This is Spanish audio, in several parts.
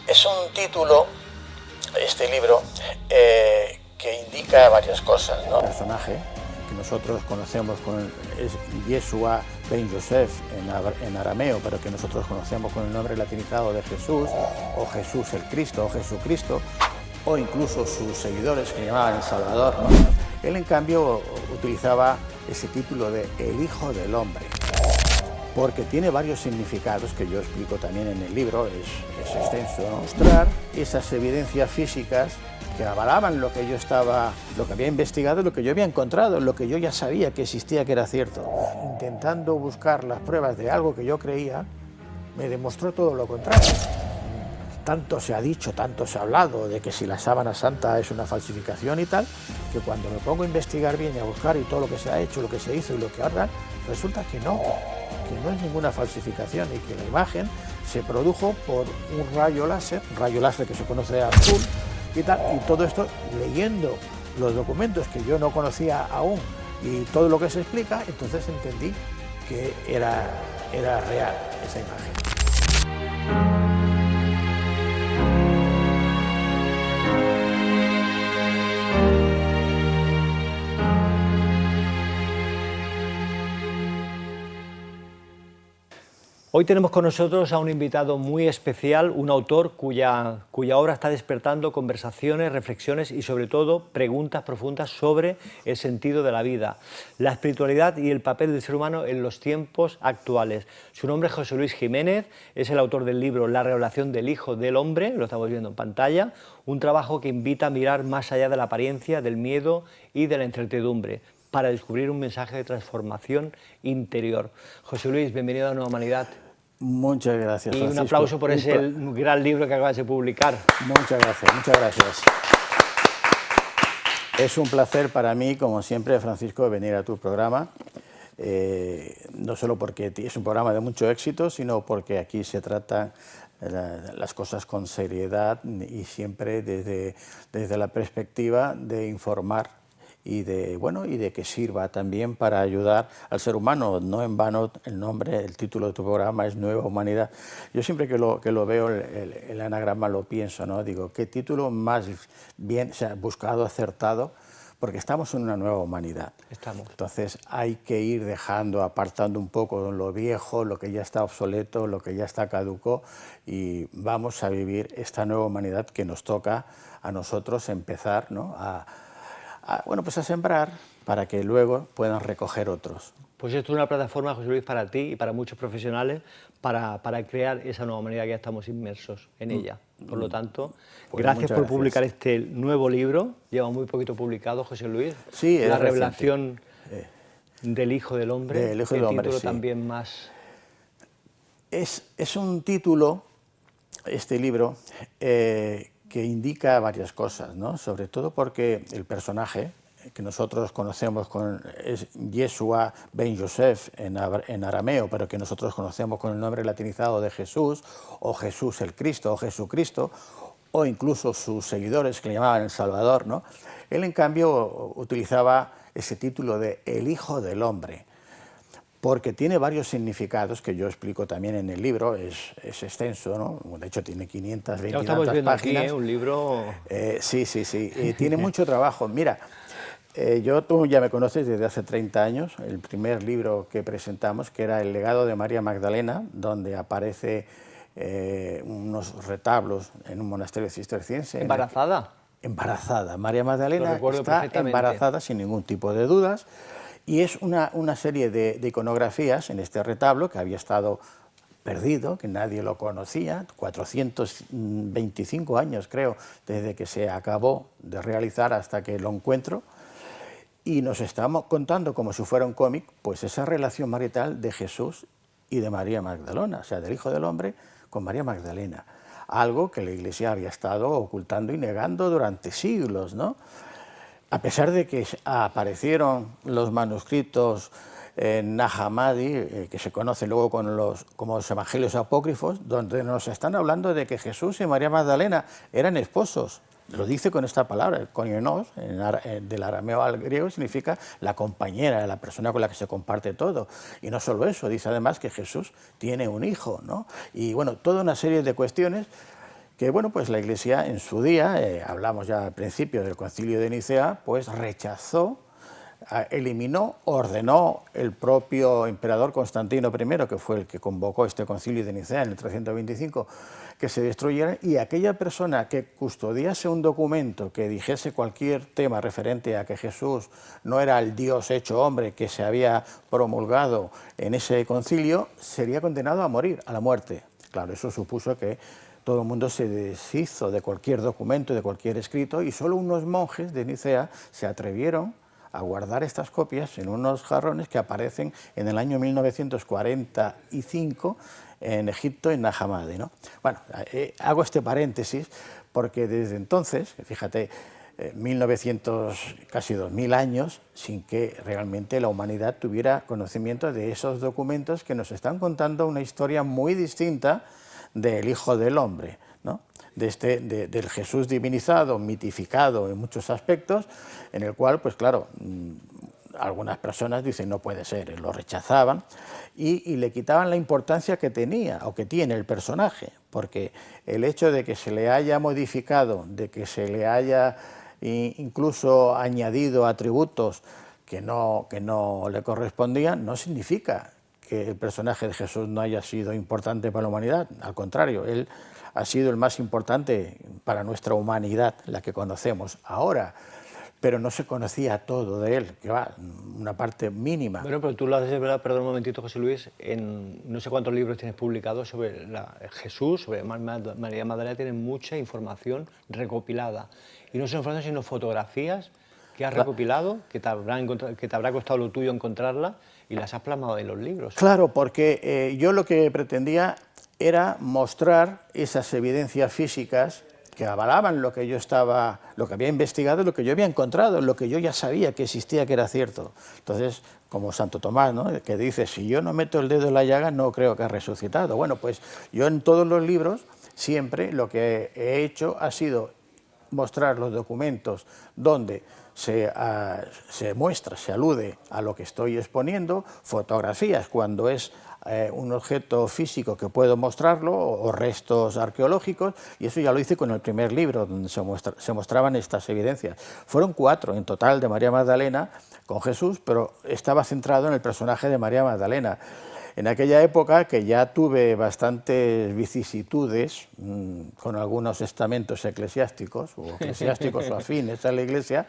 Es un título, este libro, que indica varias cosas, ¿no? El personaje que nosotros conocemos es Yeshua ben Yosef en arameo, pero que nosotros conocemos con el nombre latinizado de Jesús, o Jesús el Cristo, o Jesucristo, o incluso sus seguidores que llamaban el Salvador, ¿no? Él, en cambio, utilizaba ese título de El Hijo del Hombre, porque tiene varios significados que yo explico también en el libro, es extenso, ¿no? Mostrar esas evidencias físicas que avalaban lo que había investigado, lo que yo había encontrado, lo que yo ya sabía que existía, que era cierto. Intentando buscar las pruebas de algo que yo creía, me demostró todo lo contrario. Tanto se ha dicho, tanto se ha hablado de que si la sábana santa es una falsificación y tal, que cuando me pongo a investigar bien y a buscar y todo lo que se ha hecho, lo que se hizo y lo que ahora, resulta que no es ninguna falsificación y que la imagen se produjo por un rayo láser que se conoce azul y tal, y todo esto leyendo los documentos que yo no conocía aún y todo lo que se explica, entonces entendí que era real esa imagen. Hoy tenemos con nosotros a un invitado muy especial, un autor cuya obra está despertando conversaciones, reflexiones y sobre todo preguntas profundas sobre el sentido de la vida, la espiritualidad y el papel del ser humano en los tiempos actuales. Su nombre es José Luis Jiménez, es el autor del libro La revelación del Hijo del Hombre, lo estamos viendo en pantalla, un trabajo que invita a mirar más allá de la apariencia, del miedo y de la incertidumbre, para descubrir un mensaje de transformación interior. José Luis, bienvenido a Nueva Humanidad. Muchas gracias, y Francisco. un aplauso por ese gran libro que acabas de publicar. Muchas gracias, muchas gracias. Es un placer para mí, como siempre, Francisco, venir a tu programa. No solo porque es un programa de mucho éxito, sino porque aquí se tratan las cosas con seriedad y siempre desde la perspectiva de informar y de que sirva también para ayudar al ser humano. No en vano el título de tu programa es Nueva Humanidad. Yo siempre que lo veo el anagrama lo pienso, ¿no? Digo, qué título más bien, o sea, buscado, acertado, porque estamos en una nueva humanidad. Entonces hay que ir apartando un poco lo viejo, lo que ya está obsoleto, lo que ya está caduco, y vamos a vivir esta nueva humanidad que nos toca a nosotros empezar, ¿no? a sembrar para que luego puedan recoger otros. Pues esto es una plataforma, José Luis, para ti y para muchos profesionales para crear esa nueva humanidad que ya estamos inmersos en ella. Por lo tanto, pues gracias por publicar este nuevo libro. Lleva muy poquito publicado, José Luis. Sí, La revelación del Hijo del Hombre. Del Hijo del Hombre, título sí. También más... Es un título, este libro, que indica varias cosas, ¿no? Sobre todo porque el personaje que nosotros conocemos es Yeshua ben Yosef en arameo, pero que nosotros conocemos con el nombre latinizado de Jesús, o Jesús el Cristo, o Jesucristo, o incluso sus seguidores que le llamaban el Salvador, ¿no? Él, en cambio, utilizaba ese título de El Hijo del Hombre, porque tiene varios significados que yo explico también en el libro, es extenso, ¿no? De hecho tiene 520 ya estamos viendo páginas. Aquí, un libro... Sí, tiene mucho trabajo. Mira, tú ya me conoces desde hace 30 años, el primer libro que presentamos, que era El legado de María Magdalena, donde aparece unos retablos en un monasterio cisterciense. ¿Embarazada? Embarazada. María Magdalena está embarazada sin ningún tipo de dudas. Y es una serie de iconografías en este retablo que había estado perdido, que nadie lo conocía, 425 años creo, desde que se acabó de realizar hasta que lo encuentro, y nos estamos contando como si fuera un cómic, pues esa relación marital de Jesús y de María Magdalena, o sea, del Hijo del Hombre con María Magdalena, algo que la Iglesia había estado ocultando y negando durante siglos, ¿no? A pesar de que aparecieron los manuscritos Nag Hammadi, que se conocen luego como los evangelios apócrifos, donde nos están hablando de que Jesús y María Magdalena eran esposos. Lo dice con esta palabra, el koinonos, del arameo al griego, significa la compañera, la persona con la que se comparte todo. Y no solo eso, dice además que Jesús tiene un hijo, ¿no? Y bueno, toda una serie de cuestiones que bueno, pues la Iglesia en su día, hablamos ya al principio del Concilio de Nicea, pues rechazó, eliminó, ordenó el propio emperador Constantino I, que fue el que convocó este Concilio de Nicea en el 325, que se destruyeran, y aquella persona que custodiase un documento que dijese cualquier tema referente a que Jesús no era el Dios hecho hombre que se había promulgado en ese concilio, sería condenado a morir, a la muerte. Claro, eso supuso que todo el mundo se deshizo de cualquier documento, de cualquier escrito, y solo unos monjes de Nicea se atrevieron a guardar estas copias en unos jarrones que aparecen en el año 1945 en Egipto, en Nag Hammadi, ¿no? Bueno, hago este paréntesis porque desde entonces, fíjate, 1900, casi 2000 años, sin que realmente la humanidad tuviera conocimiento de esos documentos que nos están contando una historia muy distinta del Hijo del Hombre, ¿no? Del Jesús divinizado, mitificado en muchos aspectos, en el cual, pues claro, algunas personas dicen no puede ser, lo rechazaban y le quitaban la importancia que tenía o que tiene el personaje, porque el hecho de que se le haya modificado, de que se le haya incluso añadido atributos que no le correspondían, no significa que el personaje de Jesús no haya sido importante para la humanidad, al contrario, él ha sido el más importante para nuestra humanidad, la que conocemos ahora, pero no se conocía todo de él, que va, una parte mínima. Bueno, pero tú lo has desvelado, perdón un momentito, José Luis, en no sé cuántos libros tienes publicados sobre Jesús, sobre María Magdalena, tienes mucha información recopilada, y no son información sino fotografías que has recopilado, que te habrá costado lo tuyo encontrarlas, y las has plasmado en los libros. Claro, porque yo lo que pretendía era mostrar esas evidencias físicas que avalaban lo que yo lo que había investigado, lo que yo había encontrado, lo que yo ya sabía que existía, que era cierto. Entonces, como Santo Tomás, ¿no?, que dice, si yo no meto el dedo en la llaga, no creo que ha resucitado. Bueno, pues yo en todos los libros siempre lo que he hecho ha sido mostrar los documentos donde se muestra, se alude a lo que estoy exponiendo, fotografías cuando es un objeto físico que puedo mostrarlo, o restos arqueológicos, y eso ya lo hice con el primer libro, donde se mostraban estas evidencias. Fueron 4 en total de María Magdalena con Jesús, pero estaba centrado en el personaje de María Magdalena. En aquella época, que ya tuve bastantes vicisitudes con algunos estamentos eclesiásticos o afines a la Iglesia,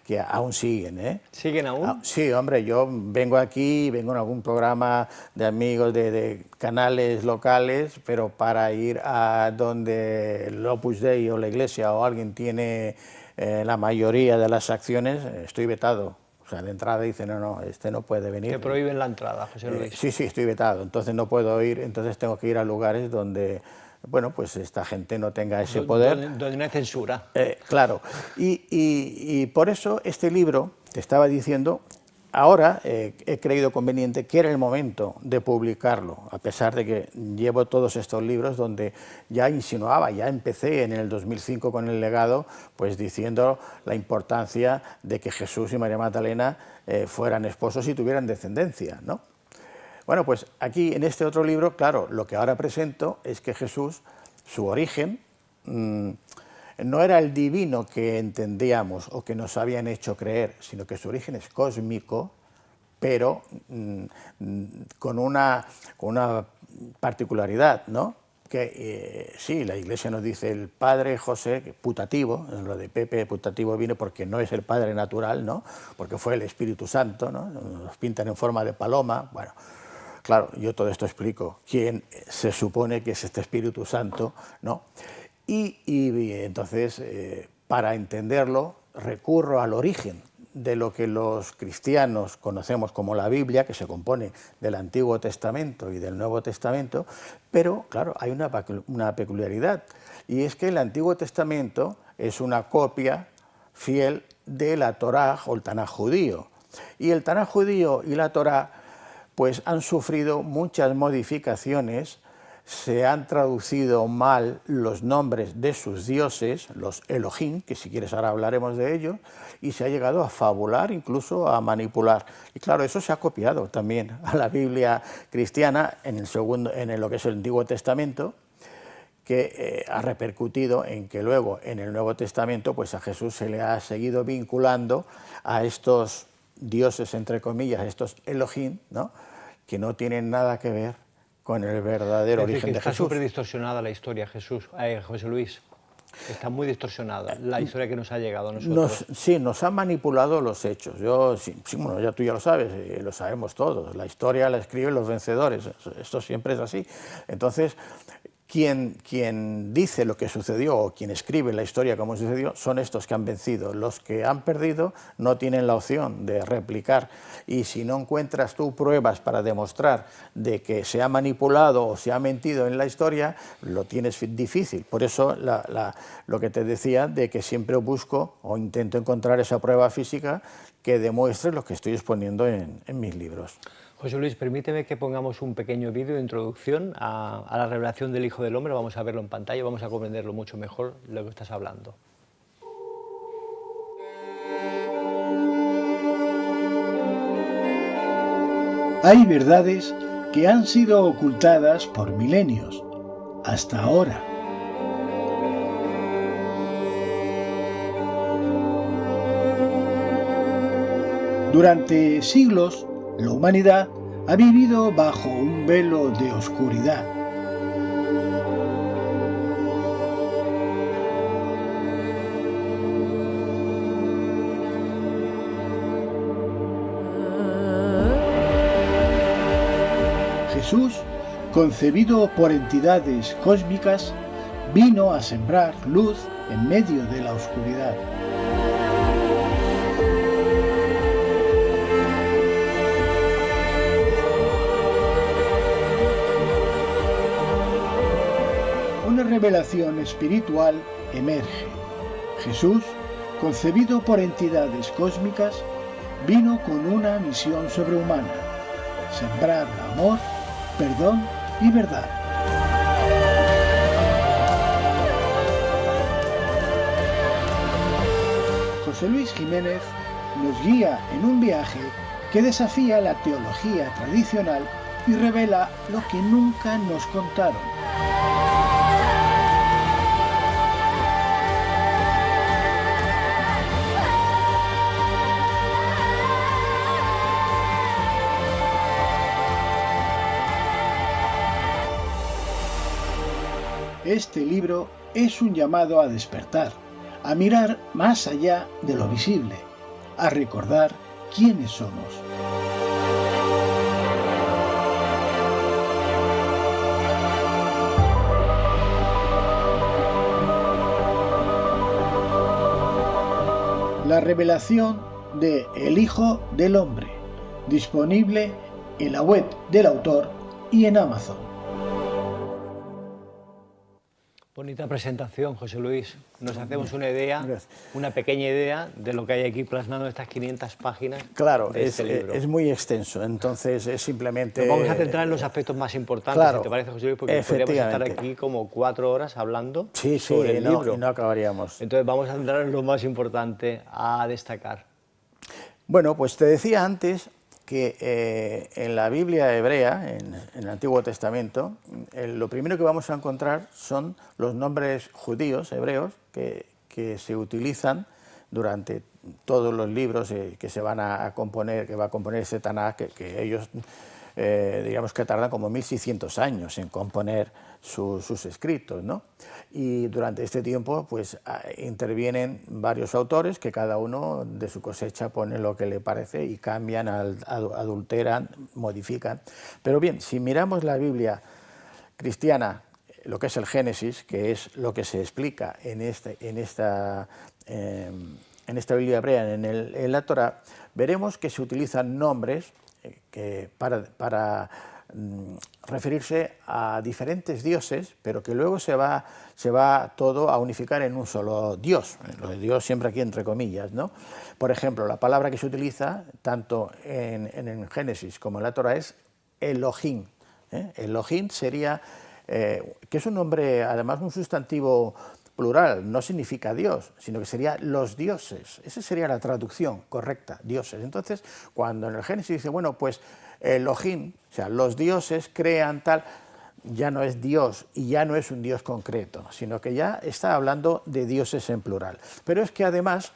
que aún siguen, ¿eh? ¿Siguen aún? Sí, hombre, yo vengo aquí, vengo en algún programa de amigos de canales locales, pero para ir a donde el Opus Dei o la Iglesia o alguien tiene la mayoría de las acciones, estoy vetado. O sea, de entrada dicen, no, este no puede venir. Te prohíben la entrada, José Luis. Sí, estoy vetado, entonces no puedo ir, entonces tengo que ir a lugares donde, bueno, pues esta gente no tenga ese poder. Donde no hay censura. Claro, y por eso este libro, te estaba diciendo, ahora he creído conveniente que era el momento de publicarlo, a pesar de que llevo todos estos libros donde ya insinuaba, ya empecé en el 2005 con el legado, pues diciendo la importancia de que Jesús y María Magdalena fueran esposos y tuvieran descendencia, ¿no? Bueno, pues aquí en este otro libro, claro, lo que ahora presento es que Jesús, su origen, no era el divino que entendíamos o que nos habían hecho creer, sino que su origen es cósmico, pero con una particularidad, ¿no? Que sí, la Iglesia nos dice el Padre José, que putativo, lo de Pepe putativo viene porque no es el Padre natural, ¿no? Porque fue el Espíritu Santo, ¿no? Nos pintan en forma de paloma, bueno. Claro, yo todo esto explico quién se supone que es este Espíritu Santo, ¿no? Y entonces, para entenderlo, recurro al origen de lo que los cristianos conocemos como la Biblia, que se compone del Antiguo Testamento y del Nuevo Testamento, pero, claro, hay una peculiaridad, y es que el Antiguo Testamento es una copia fiel de la Torá o el Tanaj judío, y el Tanaj judío y la Torá pues han sufrido muchas modificaciones, se han traducido mal los nombres de sus dioses, los Elohim, que si quieres ahora hablaremos de ellos, y se ha llegado a fabular, incluso a manipular. Y claro, eso se ha copiado también a la Biblia cristiana en lo que es el Antiguo Testamento, que ha repercutido en que luego en el Nuevo Testamento pues a Jesús se le ha seguido vinculando a estos dioses, entre comillas, estos Elohim, ¿no?, que no tienen nada que ver con el verdadero origen de Jesús. Está súper distorsionada la historia, José Luis. Está muy distorsionada la historia que nos ha llegado a nosotros. Sí, nos han manipulado los hechos. Bueno, ya tú ya lo sabes, lo sabemos todos. La historia la escriben los vencedores, esto siempre es así. Entonces, quien dice lo que sucedió o quien escribe la historia como sucedió son estos que han vencido. Los que han perdido no tienen la opción de replicar, y si no encuentras tú pruebas para demostrar de que se ha manipulado o se ha mentido en la historia, lo tienes difícil. Por eso lo que te decía de que siempre busco o intento encontrar esa prueba física que demuestre lo que estoy exponiendo en mis libros. José Luis, permíteme que pongamos un pequeño vídeo de introducción a la revelación del Hijo del Hombre. Vamos a verlo en pantalla, vamos a comprenderlo mucho mejor lo que estás hablando. Hay verdades que han sido ocultadas por milenios, hasta ahora. Durante siglos, la humanidad ha vivido bajo un velo de oscuridad. Jesús, concebido por entidades cósmicas, vino a sembrar luz en medio de la oscuridad. Una revelación espiritual emerge. Jesús, concebido por entidades cósmicas, vino con una misión sobrehumana: sembrar amor, perdón y verdad. José Luis Jiménez nos guía en un viaje que desafía la teología tradicional y revela lo que nunca nos contaron. Este libro es un llamado a despertar, a mirar más allá de lo visible, a recordar quiénes somos. La revelación de El Hijo del Hombre, disponible en la web del autor y en Amazon. Bonita presentación, José Luis. Nos hacemos una idea, una pequeña idea de lo que hay aquí plasmado en estas 500 páginas. Claro, de este libro. Es muy extenso, entonces es simplemente... Nos vamos a centrar en los aspectos más importantes, claro, si te parece, José Luis, porque podríamos estar aquí como 4 horas hablando sobre el libro. Y no acabaríamos. Entonces vamos a centrar en lo más importante a destacar. Bueno, pues te decía antes que en la Biblia hebrea, en el Antiguo Testamento, lo primero que vamos a encontrar son los nombres judíos, hebreos, que se utilizan durante todos los libros que se van a componer, que va a componer este Tanaj, que ellos, digamos que tardan como 1600 años en componer sus escritos, ¿no? Y durante este tiempo pues intervienen varios autores que cada uno de su cosecha pone lo que le parece y cambian, adulteran, modifican. Pero bien, si miramos la Biblia cristiana, lo que es el Génesis, que es lo que se explica en esta Biblia hebrea, en la Torá, veremos que se utilizan nombres para referirse a diferentes dioses, pero que luego se va todo a unificar en un solo Dios, lo de Dios siempre aquí entre comillas, ¿no? Por ejemplo, la palabra que se utiliza tanto en el Génesis como en la Torá es Elohim. Elohim sería, que es un nombre, además un sustantivo plural, no significa Dios, sino que sería los dioses. Esa sería la traducción correcta, dioses. Entonces, cuando en el Génesis dice, bueno, pues Elohim, o sea, los dioses crean tal, ya no es Dios y ya no es un Dios concreto, sino que ya está hablando de dioses en plural. Pero es que además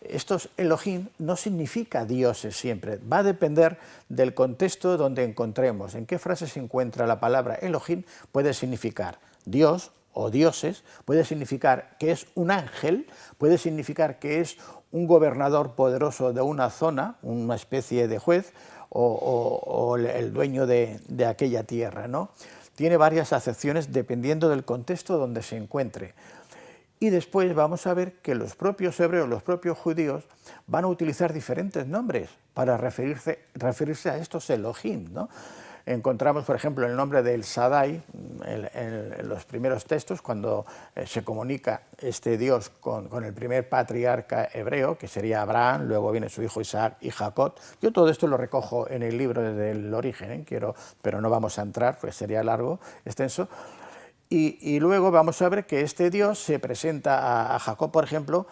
estos Elohim no significa dioses siempre, va a depender del contexto donde encontremos. En qué frase se encuentra la palabra Elohim puede significar Dios o dioses, puede significar que es un ángel, puede significar que es un gobernador poderoso de una zona, una especie de juez, o el dueño de aquella tierra, ¿no? Tiene varias acepciones dependiendo del contexto donde se encuentre. Y después vamos a ver que los propios hebreos, los propios judíos, van a utilizar diferentes nombres para referirse a estos Elohim, ¿no? Encontramos, por ejemplo, el nombre del Shaddai en los primeros textos, cuando se comunica este Dios con el primer patriarca hebreo, que sería Abraham, luego viene su hijo Isaac y Jacob. Yo todo esto lo recojo en el libro del origen, pero no vamos a entrar, pues sería largo, extenso. Y luego vamos a ver que este Dios se presenta a Jacob, por ejemplo,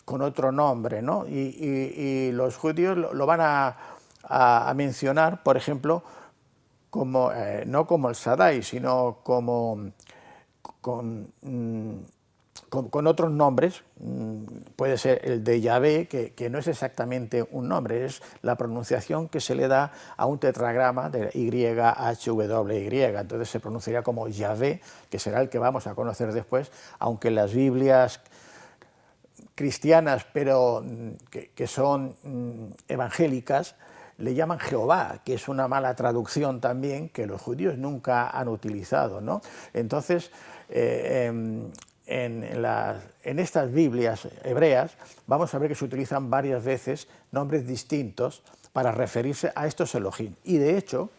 con otro nombre, ¿no? Y los judíos lo van a mencionar, por ejemplo, como, no como el Shaddai, sino como con otros nombres. Puede ser el de Yahvé, que no es exactamente un nombre, es la pronunciación que se le da a un tetragrama de YHWY, entonces se pronunciaría como Yahvé, que será el que vamos a conocer después, aunque las Biblias cristianas, pero que son evangélicas, le llaman Jehová, que es una mala traducción también que los judíos nunca han utilizado, ¿no? Entonces, en estas Biblias hebreas vamos a ver que se utilizan varias veces nombres distintos para referirse a estos Elohim. Y de hecho,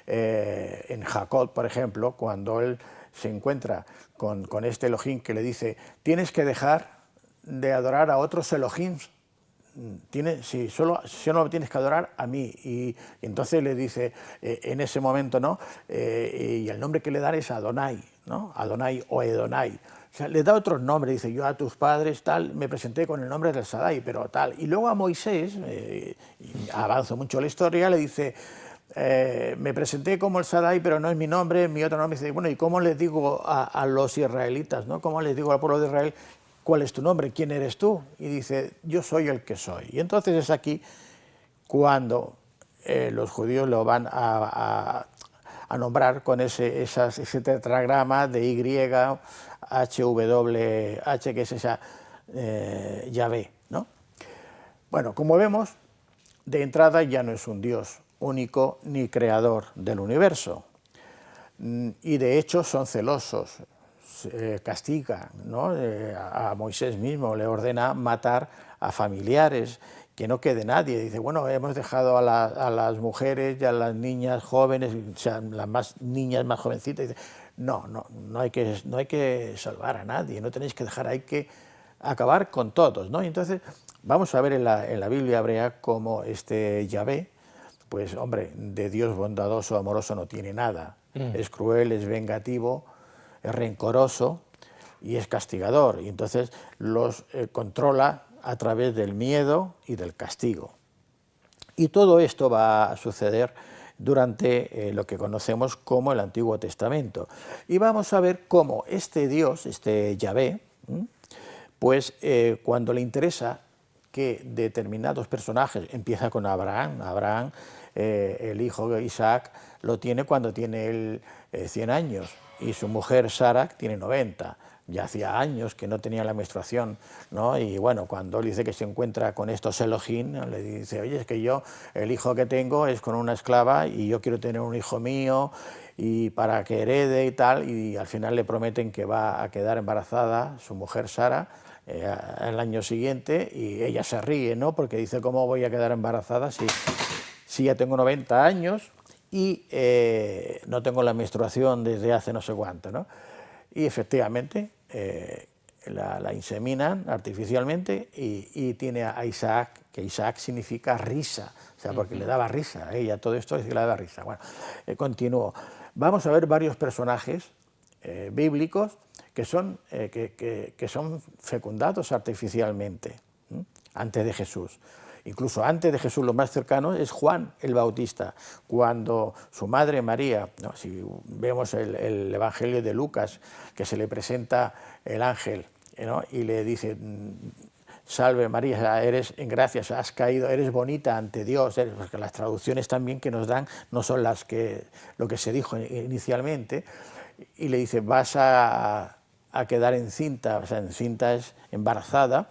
en Jacob, por ejemplo, cuando él se encuentra con este Elohim que le dice: tienes que dejar de adorar a otros Elohim, solo tienes que adorar a mí. Y entonces le dice en ese momento, ¿no? Y el nombre que le dan es Adonai, ¿no? Adonai o Edonai. O sea, le da otros nombres, dice: yo a tus padres tal me presenté con el nombre del Shaddai, pero tal. Y luego a Moisés, avanzo mucho la historia, le dice: me presenté como el Shaddai, pero no es mi nombre, mi otro nombre. Dice: bueno, ¿y cómo les digo a los israelitas, ¿no? ¿Cómo les digo al pueblo de Israel cuál es tu nombre, quién eres tú? Y dice: yo soy el que soy. Y entonces es aquí cuando los judíos lo van a nombrar con ese tetragrama de YHWH, que es esa Yahvé, ¿no? Bueno, como vemos, de entrada ya no es un Dios único ni creador del universo. Y de hecho son celosos, castiga, ¿no? A Moisés mismo le ordena matar a familiares, que no quede nadie. Dice: bueno, hemos dejado a las mujeres y a las niñas jóvenes, o sea, las niñas más jovencitas. Dice: no hay que salvar a nadie, no tenéis que dejar, hay que acabar con todos, ¿no? Y entonces vamos a ver en la Biblia hebrea cómo este Yahvé, pues hombre, de Dios bondadoso, amoroso no tiene nada. Es cruel, es vengativo, es rencoroso y es castigador. Y entonces los controla a través del miedo y del castigo. Y todo esto va a suceder durante lo que conocemos como el Antiguo Testamento. Y vamos a ver cómo este Dios, este Yahvé, pues cuando le interesa que determinados personajes, empieza con Abraham, el hijo de Isaac lo tiene cuando tiene él 100 años y su mujer Sara tiene 90. Ya hacía años que no tenía la menstruación, ¿no? Y bueno, cuando él dice que se encuentra con estos Elohim, ¿no? Le dice: oye, es que yo, el hijo que tengo es con una esclava y yo quiero tener un hijo mío y para que herede y tal, y al final le prometen que va a quedar embarazada su mujer Sara el año siguiente, y ella se ríe, ¿no? Porque dice: ¿cómo voy a quedar embarazada si ya tengo 90 años y no tengo la menstruación desde hace no sé cuánto, ¿no? Y efectivamente la inseminan artificialmente y tiene a Isaac, que Isaac significa risa, o sea, porque le daba risa a ella, todo esto es que le daba risa. Bueno, continúo. Vamos a ver varios personajes bíblicos que son fecundados artificialmente antes de Jesús. incluso antes de Jesús, lo más cercano es Juan el Bautista, cuando su madre María, ¿no? Si vemos el Evangelio de Lucas, que se le presenta el ángel, ¿no? Y le dice: salve María, eres en gracia, has caído, eres bonita ante Dios, porque las traducciones también que nos dan no son las que lo que se dijo inicialmente, y le dice: vas a quedar encinta, o sea, encinta es embarazada.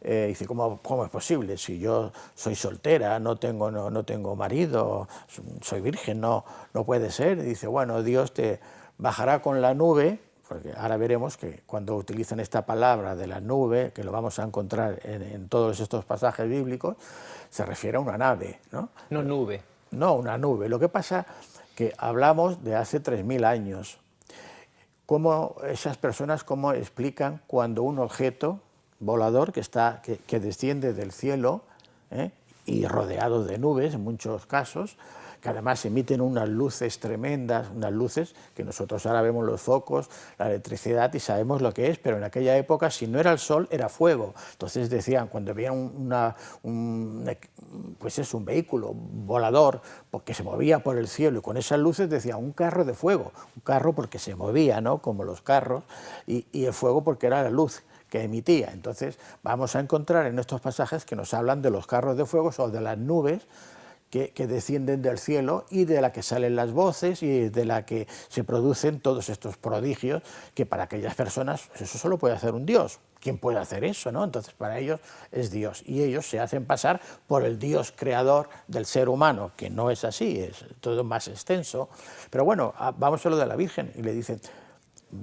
Dice: ¿cómo es posible? Si yo soy soltera, no tengo marido, soy virgen, no puede ser. Y dice: bueno, Dios te bajará con la nube, porque ahora veremos que cuando utilizan esta palabra de la nube, que lo vamos a encontrar en todos estos pasajes bíblicos, se refiere a una nave, ¿no? No nube. No, una nube. Lo que pasa que hablamos de hace 3000 años. ¿Cómo esas personas cómo explican cuando un objeto volador que desciende del cielo, y rodeado de nubes en muchos casos, que además emiten unas luces tremendas, unas luces que nosotros ahora vemos los focos, la electricidad y sabemos lo que es, pero en aquella época si no era el sol era fuego. Entonces decían, cuando veían un vehículo volador que se movía por el cielo y con esas luces, decían un carro de fuego, un carro porque se movía, ¿no? Como los carros, y el fuego porque era la luz que emitía. Entonces vamos a encontrar en estos pasajes que nos hablan de los carros de fuego o de las nubes que descienden del cielo y de la que salen las voces y de la que se producen todos estos prodigios, que para aquellas personas eso solo puede hacer un Dios. ¿Quién puede hacer eso, no? Entonces para ellos es Dios, y ellos se hacen pasar por el Dios creador del ser humano, que no es así, es todo más extenso. Pero bueno, vamos a lo de la Virgen, y le dicen: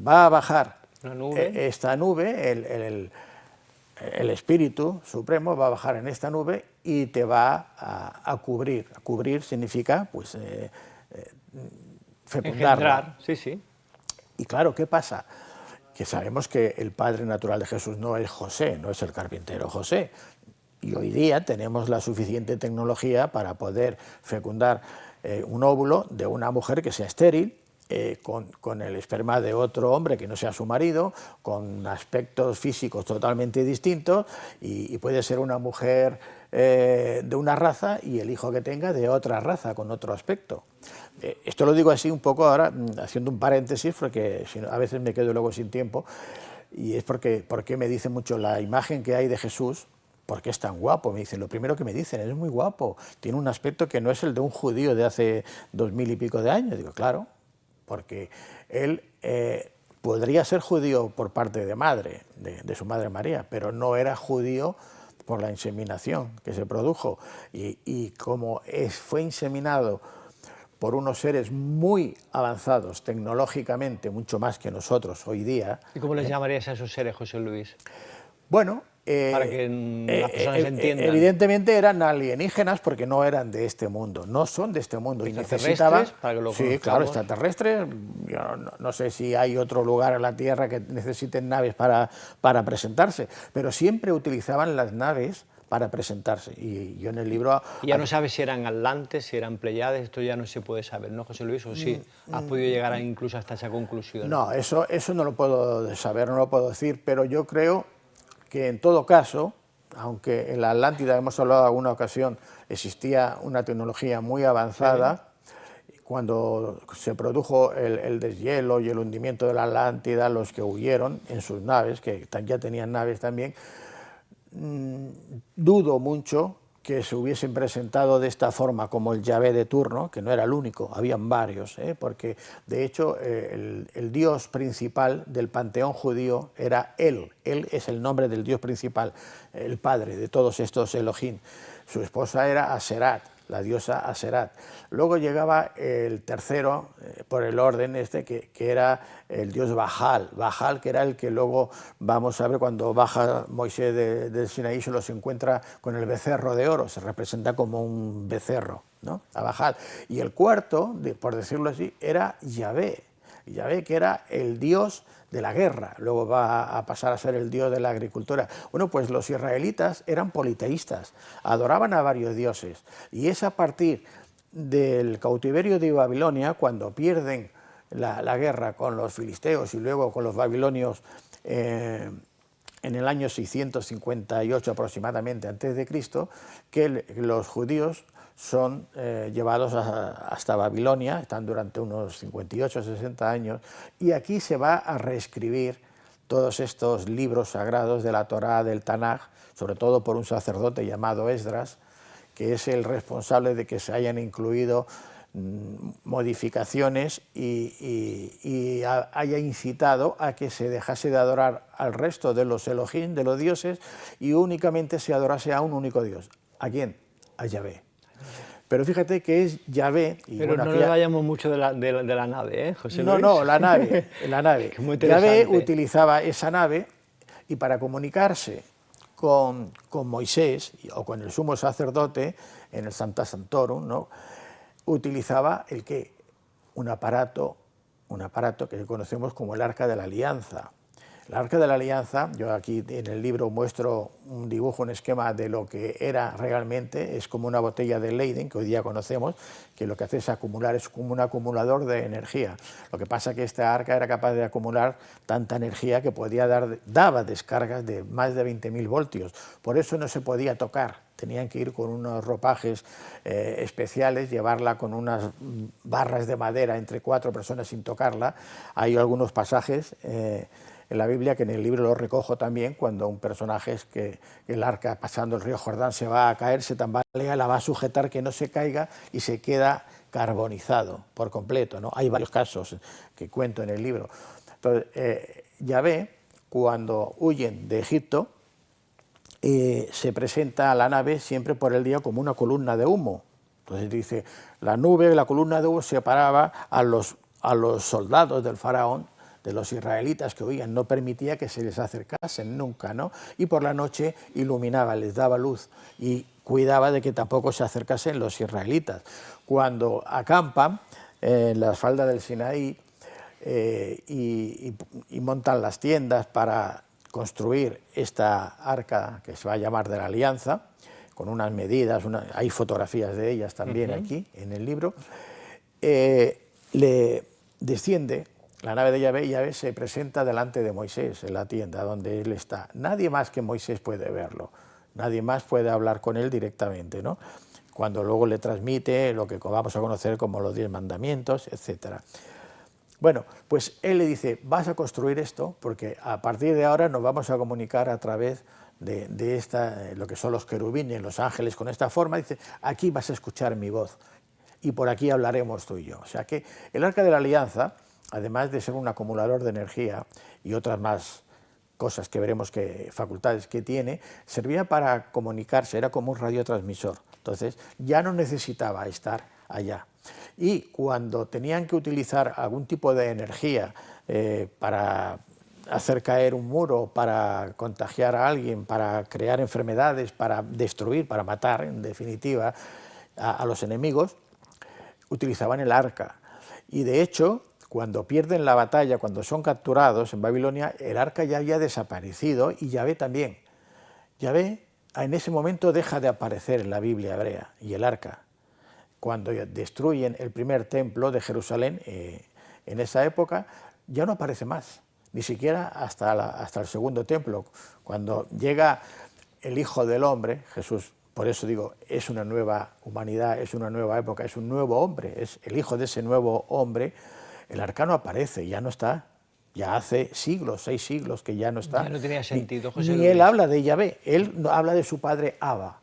va a bajar una nube. Esta nube, el Espíritu Supremo va a bajar en esta nube y te va a cubrir. Cubrir significa, pues, fecundarla. Sí, sí. Y claro, ¿qué pasa? Que sabemos que el padre natural de Jesús no es José, no es el carpintero José. Y hoy día tenemos la suficiente tecnología para poder fecundar un óvulo de una mujer que sea estéril, con el esperma de otro hombre que no sea su marido, con aspectos físicos totalmente distintos, y puede ser una mujer de una raza y el hijo que tenga de otra raza, con otro aspecto. Esto lo digo así un poco ahora, haciendo un paréntesis, porque a veces me quedo luego sin tiempo, y es porque me dice mucho la imagen que hay de Jesús. ¿Por qué es tan guapo? Me dicen, lo primero que me dicen, es muy guapo, tiene un aspecto que no es el de un judío de hace 2000 y pico de años. Digo, claro, porque él podría ser judío por parte de madre, de su madre María, pero no era judío por la inseminación que se produjo. Y como fue inseminado por unos seres muy avanzados tecnológicamente, mucho más que nosotros hoy día. ¿Y cómo les llamarías a esos seres, José Luis? Bueno, para que las personas entiendan. Evidentemente eran alienígenas porque no eran de este mundo, no son de este mundo. Y necesitaban, para que lo sí, claro, extraterrestres. Yo no sé si hay otro lugar en la Tierra que necesiten naves para presentarse, pero siempre utilizaban las naves para presentarse. Y yo en el libro... Y ya no sabes si eran atlantes, si eran pleiades, esto ya no se puede saber, ¿no, José Luis? ¿O sí has podido llegar incluso hasta esa conclusión? No, eso no lo puedo saber, no lo puedo decir, pero yo creo que en todo caso, aunque en la Atlántida, hemos hablado en alguna ocasión, existía una tecnología muy avanzada, cuando se produjo el deshielo y el hundimiento de la Atlántida, los que huyeron en sus naves, que ya tenían naves también, dudo mucho que se hubiesen presentado de esta forma como el Yahvé de turno, que no era el único, habían varios, porque de hecho el dios principal del panteón judío era él es el nombre del dios principal, el padre de todos estos Elohim. Su esposa era Aserat, la diosa Aserat. Luego llegaba el tercero, por el orden que era el dios Baal, que era el que luego vamos a ver cuando baja Moisés del Sinaí, se los encuentra con el becerro de oro, se representa como un becerro, ¿no? A Baal. Y el cuarto, por decirlo así, era Yahvé, que era el dios de la guerra, luego va a pasar a ser el dios de la agricultura. Bueno, pues los israelitas eran politeístas, adoraban a varios dioses, y es a partir del cautiverio de Babilonia, cuando pierden la guerra con los filisteos y luego con los babilonios en el año 658 aproximadamente antes de Cristo, que los judíos son llevados hasta Babilonia, están durante unos 58 o 60 años, y aquí se va a reescribir todos estos libros sagrados de la Torá, del Tanaj, sobre todo por un sacerdote llamado Esdras, que es el responsable de que se hayan incluido modificaciones y haya incitado a que se dejase de adorar al resto de los Elohim, de los dioses, y únicamente se adorase a un único Dios. ¿A quién? A Yahvé. Pero fíjate que es Yahvé... Y pero bueno, no nos vayamos mucho de la nave, ¿eh, José Luis? No, la nave. Yahvé utilizaba esa nave y para comunicarse con Moisés o con el sumo sacerdote en el Sancta Sanctorum, ¿no?, utilizaba el ¿qué? Un aparato que conocemos como el Arca de la Alianza. El Arca de la Alianza, yo aquí en el libro muestro un dibujo, un esquema de lo que era realmente, es como una botella de Leyden, que hoy día conocemos, que lo que hace es acumular, es como un acumulador de energía. Lo que pasa es que esta arca era capaz de acumular tanta energía que daba descargas de más de 20.000 voltios, por eso no se podía tocar. Tenían que ir con unos ropajes especiales, llevarla con unas barras de madera entre 4 personas sin tocarla. Hay algunos pasajes en la Biblia, que en el libro lo recojo también, cuando un personaje es que el arca pasando el río Jordán se va a caer, se tambalea, la va a sujetar que no se caiga y se queda carbonizado por completo, ¿no? Hay varios casos que cuento en el libro. Entonces, Yahvé, cuando huyen de Egipto, se presenta a la nave siempre por el día como una columna de humo. Entonces dice, la nube, la columna de humo separaba a los soldados del faraón de los israelitas que huían, no permitía que se les acercasen nunca, ¿no? Y por la noche iluminaba, les daba luz y cuidaba de que tampoco se acercasen los israelitas. Cuando acampan en las faldas del Sinaí y montan las tiendas para construir esta arca que se va a llamar de la Alianza, con unas medidas, hay fotografías de ellas también aquí en el libro, le desciende la nave de Yahvé, y Yahvé se presenta delante de Moisés en la tienda donde él está. Nadie más que Moisés puede verlo, nadie más puede hablar con él directamente, ¿no? Cuando luego le transmite lo que vamos a conocer como los 10 mandamientos, etc. Bueno, pues él le dice, vas a construir esto porque a partir de ahora nos vamos a comunicar a través de lo que son los querubines, los ángeles con esta forma. Dice, aquí vas a escuchar mi voz y por aquí hablaremos tú y yo. O sea que el Arca de la Alianza, además de ser un acumulador de energía y otras más cosas que veremos, que facultades que tiene, servía para comunicarse, era como un radiotransmisor. Entonces ya no necesitaba estar allá. Y cuando tenían que utilizar algún tipo de energía para hacer caer un muro, para contagiar a alguien, para crear enfermedades, para destruir, para matar, en definitiva, a los enemigos, utilizaban el arca. Y de hecho, cuando pierden la batalla, cuando son capturados en Babilonia, el arca ya había desaparecido y Yahvé también. Yahvé en ese momento deja de aparecer en la Biblia hebrea, y el arca. Cuando destruyen el primer templo de Jerusalén, en esa época, ya no aparece más, ni siquiera hasta el segundo templo. Cuando llega el Hijo del Hombre, Jesús, por eso digo, es una nueva humanidad, es una nueva época, es un nuevo hombre, es el hijo de ese nuevo hombre. El arca no aparece, ya no está, ya hace siglos, 6 siglos que ya no está. Ya no tenía sentido, José Ni Luis. él habla de Yahvé, él habla de su padre Abba.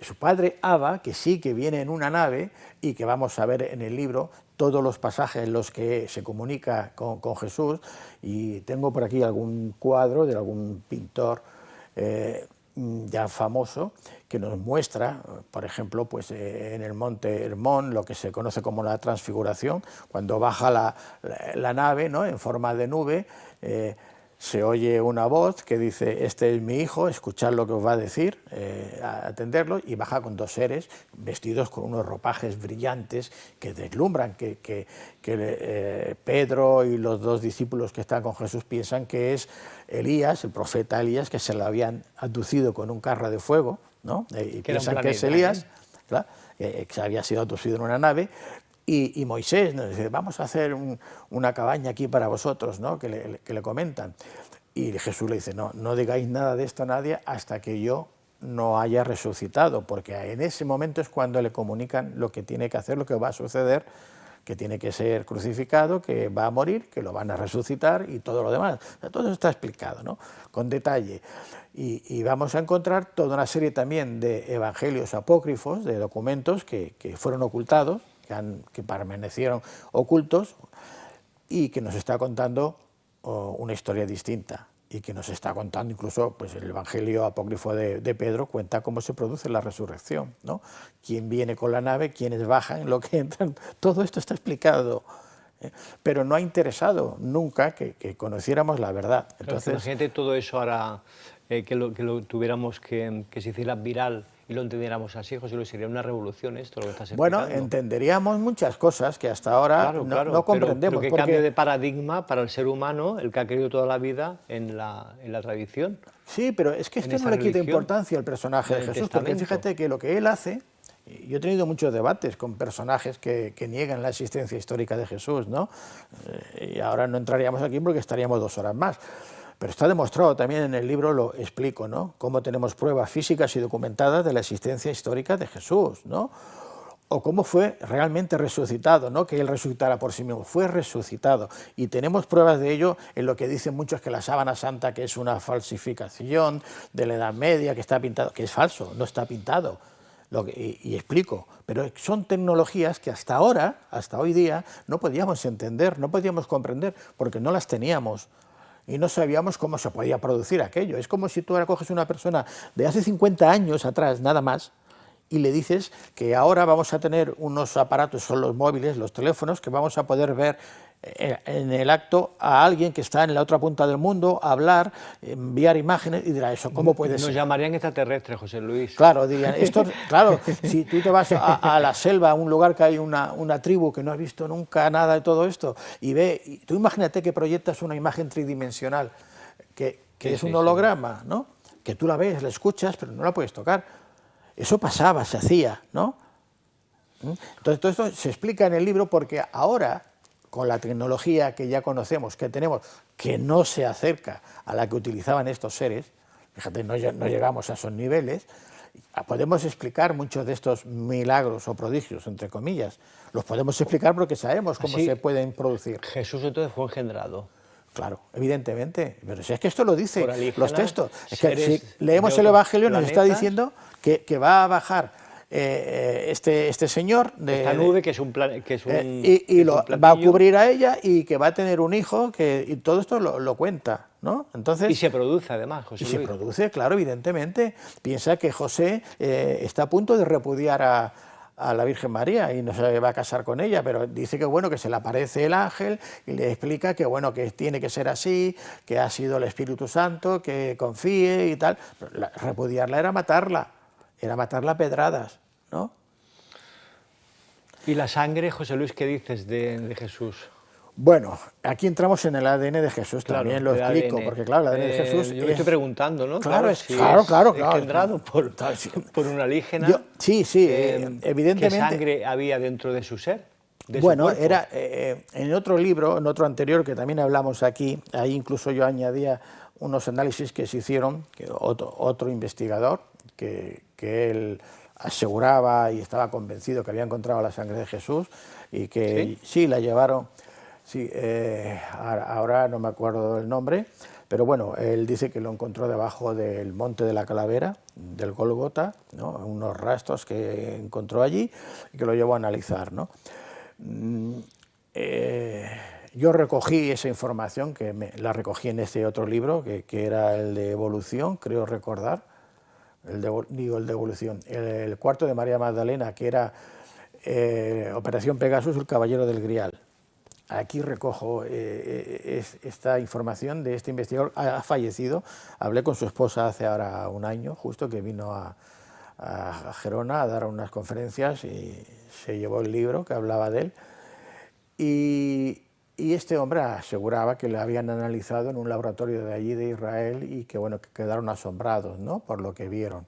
Su padre Abba, que sí que viene en una nave y que vamos a ver en el libro todos los pasajes en los que se comunica con Jesús, y tengo por aquí algún cuadro de algún pintor ya famoso que nos muestra, por ejemplo, pues, en el monte Hermón, lo que se conoce como la transfiguración, cuando baja la nave, ¿no?, en forma de nube, se oye una voz que dice, este es mi hijo, escuchad lo que os va a decir, atenderlo, y baja con 2 seres vestidos con unos ropajes brillantes que deslumbran, que Pedro y los 2 discípulos que están con Jesús piensan que es Elías, el profeta Elías, que se lo habían abducido con un carro de fuego, ¿no? Y piensan que es Elías, claro, que había sido abducido en una nave. Y Moisés nos dice, vamos a hacer una cabaña aquí para vosotros, ¿no?, que le comentan. Y Jesús le dice, no, no digáis nada de esto a nadie hasta que yo no haya resucitado, porque en ese momento es cuando le comunican lo que tiene que hacer, lo que va a suceder, que tiene que ser crucificado, que va a morir, que lo van a resucitar y todo lo demás. O sea, todo eso está explicado, ¿no?, con detalle. Y vamos a encontrar toda una serie también de evangelios apócrifos, de documentos que fueron ocultados, que permanecieron ocultos y que nos está contando una historia distinta, y que nos está contando incluso, pues el Evangelio apócrifo de Pedro cuenta cómo se produce la resurrección, ¿no? Quién viene con la nave, quiénes bajan, lo que entran, todo esto está explicado, pero no ha interesado nunca que conociéramos la verdad. Entonces, claro, imagínate todo eso ahora, que lo tuviéramos que se hiciera viral y lo entendiéramos así, José Luis, sería una revolución esto, lo que estás explicando. bueno, entenderíamos muchas cosas que hasta ahora no comprendemos. Pero qué cambio de paradigma para el ser humano, el que ha creído toda la vida en la tradición. Sí, pero es que esto no le quita importancia al personaje de Jesús, porque fíjate que lo que él hace, yo he tenido muchos debates con personajes que niegan la existencia histórica de Jesús, ¿no? Y ahora no entraríamos aquí porque estaríamos 2 horas más. Pero está demostrado también en el libro, lo explico, ¿no?, cómo tenemos pruebas físicas y documentadas de la existencia histórica de Jesús, ¿no?, o cómo fue realmente resucitado, no que él resucitara por sí mismo, fue resucitado. Y tenemos pruebas de ello en lo que dicen muchos, que la sábana santa, que es una falsificación de la Edad Media, que está pintado, que es falso, no está pintado. Y explico, pero son tecnologías que hasta ahora, hasta hoy día, no podíamos entender, no podíamos comprender, porque no las teníamos. Y no sabíamos cómo se podía producir aquello. Es como si tú ahora coges una persona de hace 50 años atrás, nada más, y le dices que ahora vamos a tener unos aparatos, son los móviles, los teléfonos, que vamos a poder ver en el acto a alguien que está en la otra punta del mundo, hablar, enviar imágenes, y dirá, ¿eso cómo puede ser? Nos llamarían extraterrestres, José Luis. Claro, dirían, esto, claro, si tú te vas a la selva, a un lugar que hay una tribu que no ha visto nunca nada de todo esto, y tú imagínate que proyectas una imagen tridimensional, que es un holograma, ¿no?, que tú la ves, la escuchas, pero no la puedes tocar. Eso pasaba, se hacía, ¿no? Entonces todo esto se explica en el libro, porque ahora, con la tecnología que ya conocemos, que tenemos, que no se acerca a la que utilizaban estos seres, fíjate, no llegamos a esos niveles, podemos explicar muchos de estos milagros o prodigios, entre comillas, los podemos explicar porque sabemos cómo se pueden producir. Jesús entonces fue engendrado. Claro, evidentemente, pero si es que esto lo dice los textos, es que si leemos el Evangelio nos está diciendo que va a bajar este señor de esta nube, que es un va a cubrir a ella, y que va a tener un hijo, y todo esto lo cuenta, ¿no? Entonces, y se produce además, José Luis. Se produce, claro, evidentemente. Piensa que José está a punto de repudiar a la Virgen María y no se va a casar con ella, pero dice que bueno, que se le aparece el ángel y le explica que bueno, que tiene que ser así, que ha sido el Espíritu Santo, que confíe y tal. Repudiarla era matarla a pedradas, ¿no? ¿Y la sangre, José Luis, qué dices de Jesús? Bueno, aquí entramos en el ADN de Jesús, claro, también lo explico, porque claro, el ADN de Jesús yo me estoy preguntando, ¿no? Claro, claro. Engendrado por un alienígena. Sí, evidentemente. ¿Qué sangre había dentro de su ser? Bueno, era en otro libro, en otro anterior, que también hablamos aquí, ahí incluso yo añadía unos análisis que se hicieron, que otro investigador, que él aseguraba y estaba convencido que había encontrado la sangre de Jesús, y que sí la llevaron. Sí, ahora no me acuerdo del nombre, pero bueno, él dice que lo encontró debajo del Monte de la Calavera, del Gólgota, ¿no?, unos rastros que encontró allí y que lo llevó a analizar, ¿no? Yo recogí esa información, la recogí en este otro libro, que era el de Evolución, creo recordar, el de Evolución, el cuarto de María Magdalena, que era Operación Pegasus, el Caballero del Grial. Aquí recojo esta información de este investigador. Ha fallecido, hablé con su esposa hace ahora un año, justo, que vino a Gerona a dar unas conferencias y se llevó el libro que hablaba de él. Y este hombre aseguraba que lo habían analizado en un laboratorio de allí de Israel y que, bueno, que quedaron asombrados, ¿no?, por lo que vieron.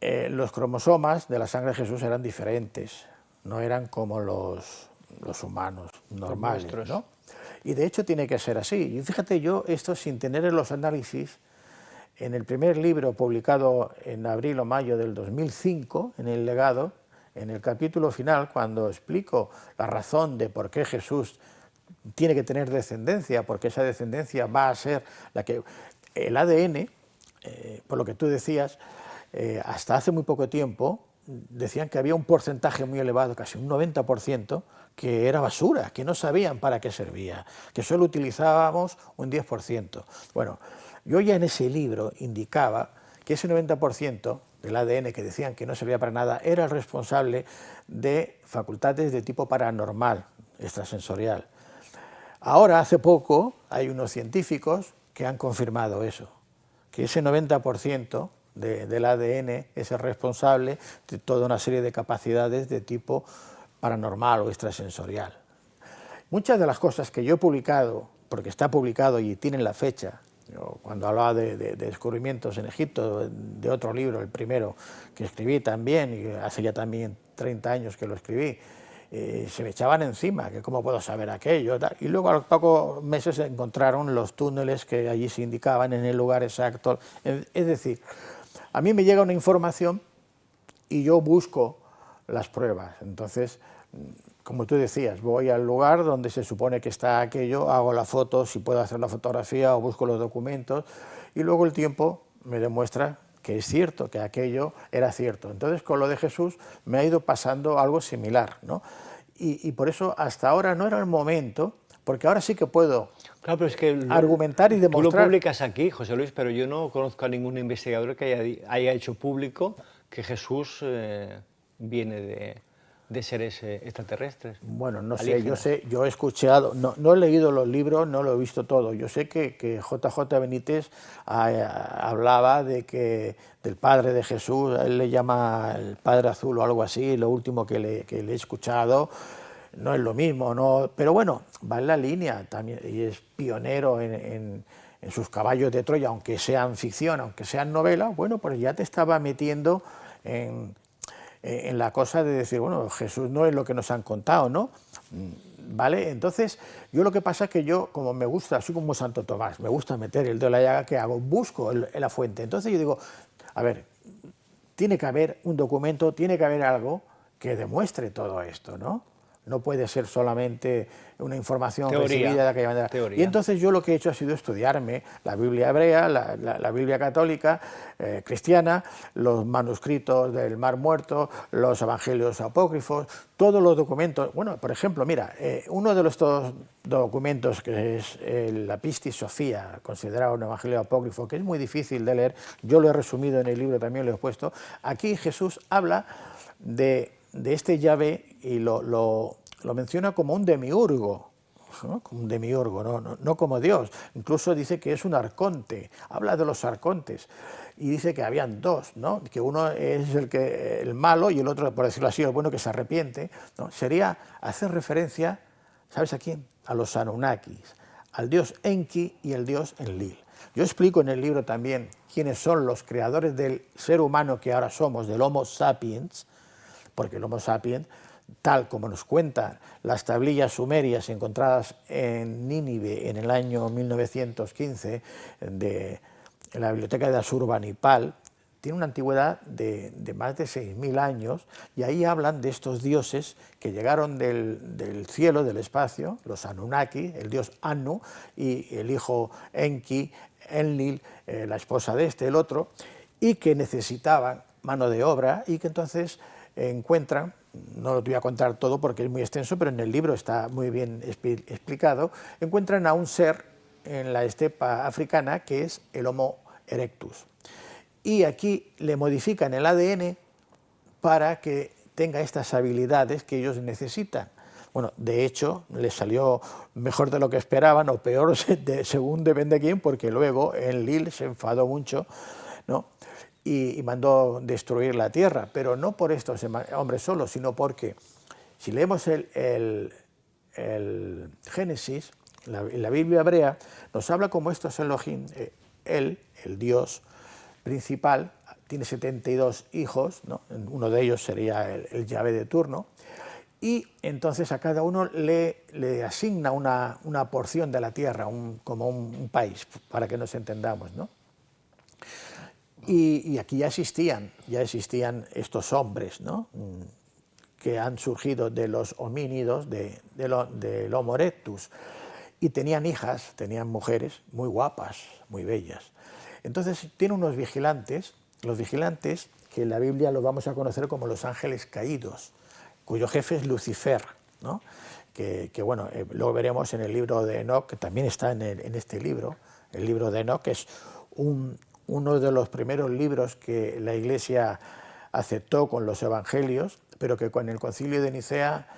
Los cromosomas de la sangre de Jesús eran diferentes, no eran como los humanos normales, ¿no? Y de hecho tiene que ser así. Y fíjate, yo esto sin tener los análisis, en el primer libro publicado en abril o mayo del 2005, en el Legado, en el capítulo final, cuando explico la razón de por qué Jesús tiene que tener descendencia, porque esa descendencia va a ser la que... El ADN, por lo que tú decías, hasta hace muy poco tiempo decían que había un porcentaje muy elevado, casi un 90%, que era basura, que no sabían para qué servía, que solo utilizábamos un 10%. Bueno, yo ya en ese libro indicaba que ese 90% del ADN que decían que no servía para nada era el responsable de facultades de tipo paranormal, extrasensorial. Ahora, hace poco, hay unos científicos que han confirmado eso, que ese 90% del ADN es el responsable de toda una serie de capacidades de tipo paranormal o extrasensorial. Muchas de las cosas que yo he publicado, porque está publicado y tienen la fecha, yo cuando hablaba de descubrimientos en Egipto, de otro libro, el primero que escribí también, y hace ya también 30 años que lo escribí, se me echaban encima, que cómo puedo saber aquello, tal. Y luego a los pocos meses encontraron los túneles que allí se indicaban en el lugar exacto. Es decir, a mí me llega una información y yo busco las pruebas. Entonces, como tú decías, voy al lugar donde se supone que está aquello, hago la foto, si puedo hacer la fotografía o busco los documentos, y luego el tiempo me demuestra que es cierto, que aquello era cierto. Entonces, con lo de Jesús me ha ido pasando algo similar, ¿no? Y por eso hasta ahora no era el momento, porque ahora sí que puedo claro, pero es que argumentar y demostrar. Tú lo publicas aquí, José Luis, pero yo no conozco a ningún investigador que haya hecho público que Jesús viene de seres extraterrestres. Bueno, no sé, yo he escuchado, no he leído los libros, no lo he visto todo. Yo sé que JJ Benítez hablaba del Padre de Jesús, él le llama el Padre Azul o algo así, lo último que le he escuchado. No es lo mismo, no, pero bueno, va en la línea también, y es pionero en sus caballos de Troya, aunque sean ficción, aunque sean novela, bueno, pues ya te estaba metiendo en la cosa de decir, bueno, Jesús no es lo que nos han contado, ¿no? ¿Vale? Entonces, yo lo que pasa es que yo, como me gusta, así como Santo Tomás, me gusta meter el dedo en la llaga, ¿qué hago? Busco la fuente. Entonces yo digo, a ver, tiene que haber un documento, tiene que haber algo que demuestre todo esto, ¿no? No puede ser solamente una información recibida de aquella manera. Teoría. Y entonces yo lo que he hecho ha sido estudiarme la Biblia hebrea, la Biblia católica, cristiana, los manuscritos del Mar Muerto, los evangelios apócrifos, todos los documentos. Bueno, por ejemplo, mira, uno de estos documentos que es la Pistis Sophia, considerado un evangelio apócrifo, que es muy difícil de leer, yo lo he resumido en el libro, también lo he puesto. Aquí Jesús habla de este Yahvé y lo menciona como un demiurgo, ¿no? Como un demiurgo, no como Dios. Incluso dice que es un arconte, habla de los arcontes, y dice que habían dos, ¿no? Que uno es el malo y el otro, por decirlo así, el bueno que se arrepiente, ¿no? Sería hacer referencia, ¿sabes a quién? A los Anunnakis, al dios Enki y el dios Enlil. Yo explico en el libro también quiénes son los creadores del ser humano que ahora somos, del Homo sapiens, porque el Homo sapiens, tal como nos cuentan las tablillas sumerias encontradas en Nínive en el año 1915 en la biblioteca de Asurbanipal, tiene una antigüedad de más de 6.000 años, y ahí hablan de estos dioses que llegaron del cielo, del espacio, los Anunnaki, el dios Anu, y el hijo Enki, Enlil, la esposa de el otro, y que necesitaban mano de obra, y que entonces encuentran, no lo voy a contar todo porque es muy extenso, pero en el libro está muy bien explicado, encuentran a un ser en la estepa africana que es el Homo erectus. Y aquí le modifican el ADN para que tenga estas habilidades que ellos necesitan. Bueno, de hecho, les salió mejor de lo que esperaban, o peor, según depende de quién, porque luego Enlil se enfadó mucho, ¿no? Y mandó destruir la tierra, pero no por estos hombres solos, sino porque si leemos el Génesis, la Biblia hebrea, nos habla como estos Elohim, él, el Dios principal, tiene 72 hijos, ¿no? Uno de ellos sería el Yahvé de turno, y entonces a cada uno le asigna una porción de la tierra, como un país, para que nos entendamos, ¿no? Y aquí ya existían estos hombres, ¿no? Que han surgido de los homínidos, del Homo erectus, y tenían hijas, tenían mujeres muy guapas, muy bellas. Entonces tiene unos vigilantes, los vigilantes que en la Biblia los vamos a conocer como los ángeles caídos, cuyo jefe es Lucifer, ¿no? Que bueno, lo veremos en el libro de Enoc, que también está en este libro. El libro de Enoc es uno de los primeros libros que la Iglesia aceptó con los evangelios, pero que con el concilio de Nicea,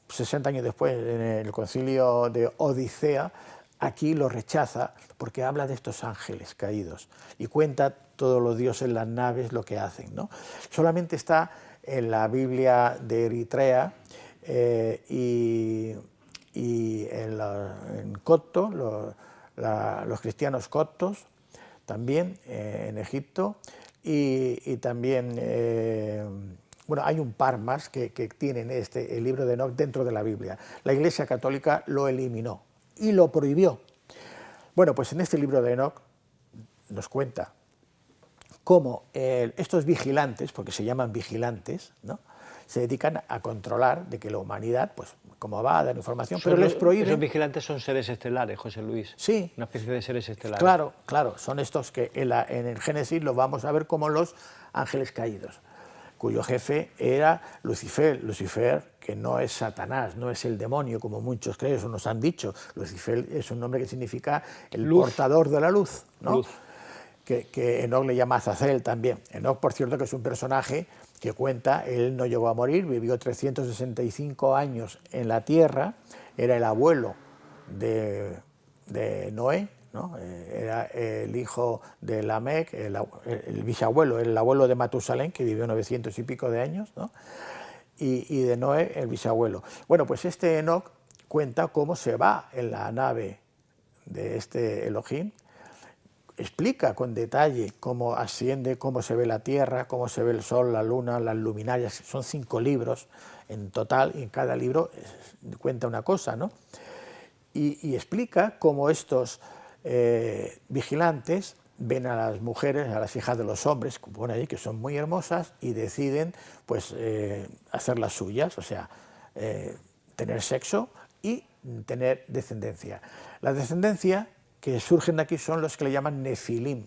60 años después, en el concilio de Odisea, aquí lo rechaza porque habla de estos ángeles caídos y cuenta todos los dioses en las naves lo que hacen, ¿no? Solamente está en la Biblia de Eritrea y en copto, los cristianos coptos, también en Egipto, y también, bueno, hay un par más que tienen el libro de Enoc dentro de la Biblia. La Iglesia Católica lo eliminó y lo prohibió. Bueno, pues en este libro de Enoc nos cuenta cómo estos vigilantes, porque se llaman vigilantes, ¿no?, se dedican a controlar de que la humanidad, pues, como va a dar información, pero les prohíben... Esos vigilantes son seres estelares, José Luis. Sí. Una especie de seres estelares. Claro, claro, son estos que en el Génesis los vamos a ver como los ángeles caídos, cuyo jefe era Lucifer. Lucifer, que no es Satanás, no es el demonio, como muchos creen, eso nos han dicho. Lucifer es un nombre que significa el portador de la luz, ¿no? Luz. Que Enoc le llama Azazel también. Enoc, por cierto, que es un personaje que cuenta, él no llegó a morir, vivió 365 años en la tierra, era el abuelo de Noé, ¿no? Era el hijo de Lamec, el bisabuelo, el abuelo de Matusalén, que vivió 900 y pico de años, ¿no? Y de Noé, el bisabuelo. Bueno, pues este Enoc cuenta cómo se va en la nave de este Elohim, explica con detalle cómo asciende, cómo se ve la tierra, cómo se ve el sol, la luna, las luminarias. Son 5 libros en total, y en cada libro cuenta una cosa, ¿no? Y explica cómo estos vigilantes ven a las mujeres, a las hijas de los hombres, como pone ahí, que son muy hermosas, y deciden, pues, hacer las suyas, o sea, tener sexo y tener descendencia. La descendencia que surgen de aquí son los que le llaman nefilim,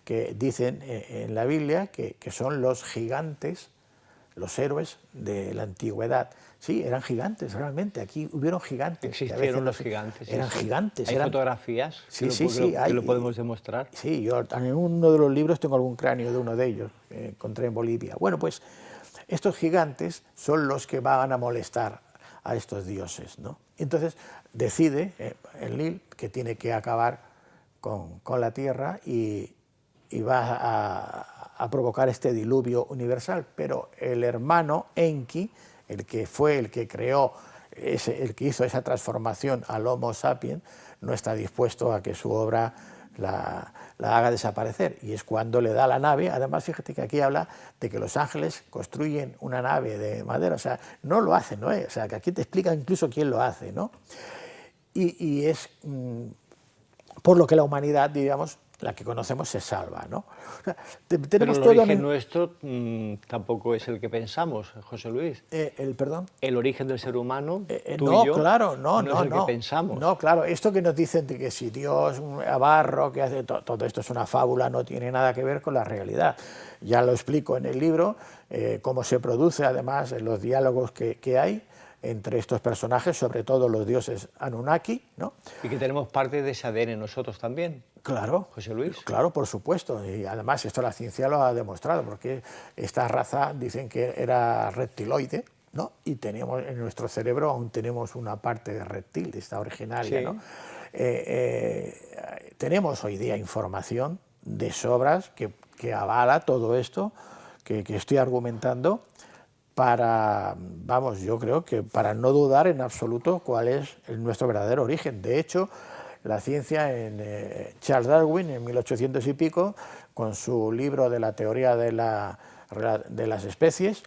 que dicen en la Biblia que son los gigantes, los héroes de la antigüedad. Sí, eran gigantes, realmente, aquí hubieron gigantes. Existieron los gigantes. Eran gigantes. ¿Hay fotografías que lo podemos demostrar? Sí, yo en uno de los libros tengo algún cráneo de uno de ellos, que encontré en Bolivia. Bueno, pues estos gigantes son los que van a molestar a estos dioses, ¿no? Entonces decide Enlil que tiene que acabar con la tierra y va a provocar este diluvio universal, pero el hermano Enki, el que fue el que creó, el que hizo esa transformación al Homo sapiens, no está dispuesto a que su obra la haga desaparecer, y es cuando le da la nave. Además, fíjate que aquí habla de que los ángeles construyen una nave de madera, o sea, no lo hacen, ¿no? O sea, que aquí te explica incluso quién lo hace, ¿no? Y es por lo que la humanidad, digamos, la que conocemos, se salva, ¿no? O sea, pero el origen nuestro tampoco es el que pensamos, José Luis. ¿Perdón? El origen del ser humano, tuyo, no, claro, no es el que pensamos. No, claro, esto que nos dicen de que si Dios a barro, que hace todo esto es una fábula, no tiene nada que ver con la realidad. Ya lo explico en el libro, cómo se produce, además, en los diálogos que hay entre estos personajes, sobre todo los dioses Anunnaki, ¿no? Y que tenemos parte de ese ADN nosotros también. Claro, José Luis. Claro, por supuesto, y además esto la ciencia lo ha demostrado, porque esta raza dicen que era reptiloide, ¿no? Y teníamos en nuestro cerebro aún tenemos una parte de reptil, esta originaria, sí, ¿no? Tenemos hoy día información de sobras que avala todo esto que estoy argumentando, para, vamos, yo creo que para no dudar en absoluto cuál es nuestro verdadero origen. De hecho, la ciencia, Charles Darwin, en 1800 y pico, con su libro de la teoría de las especies,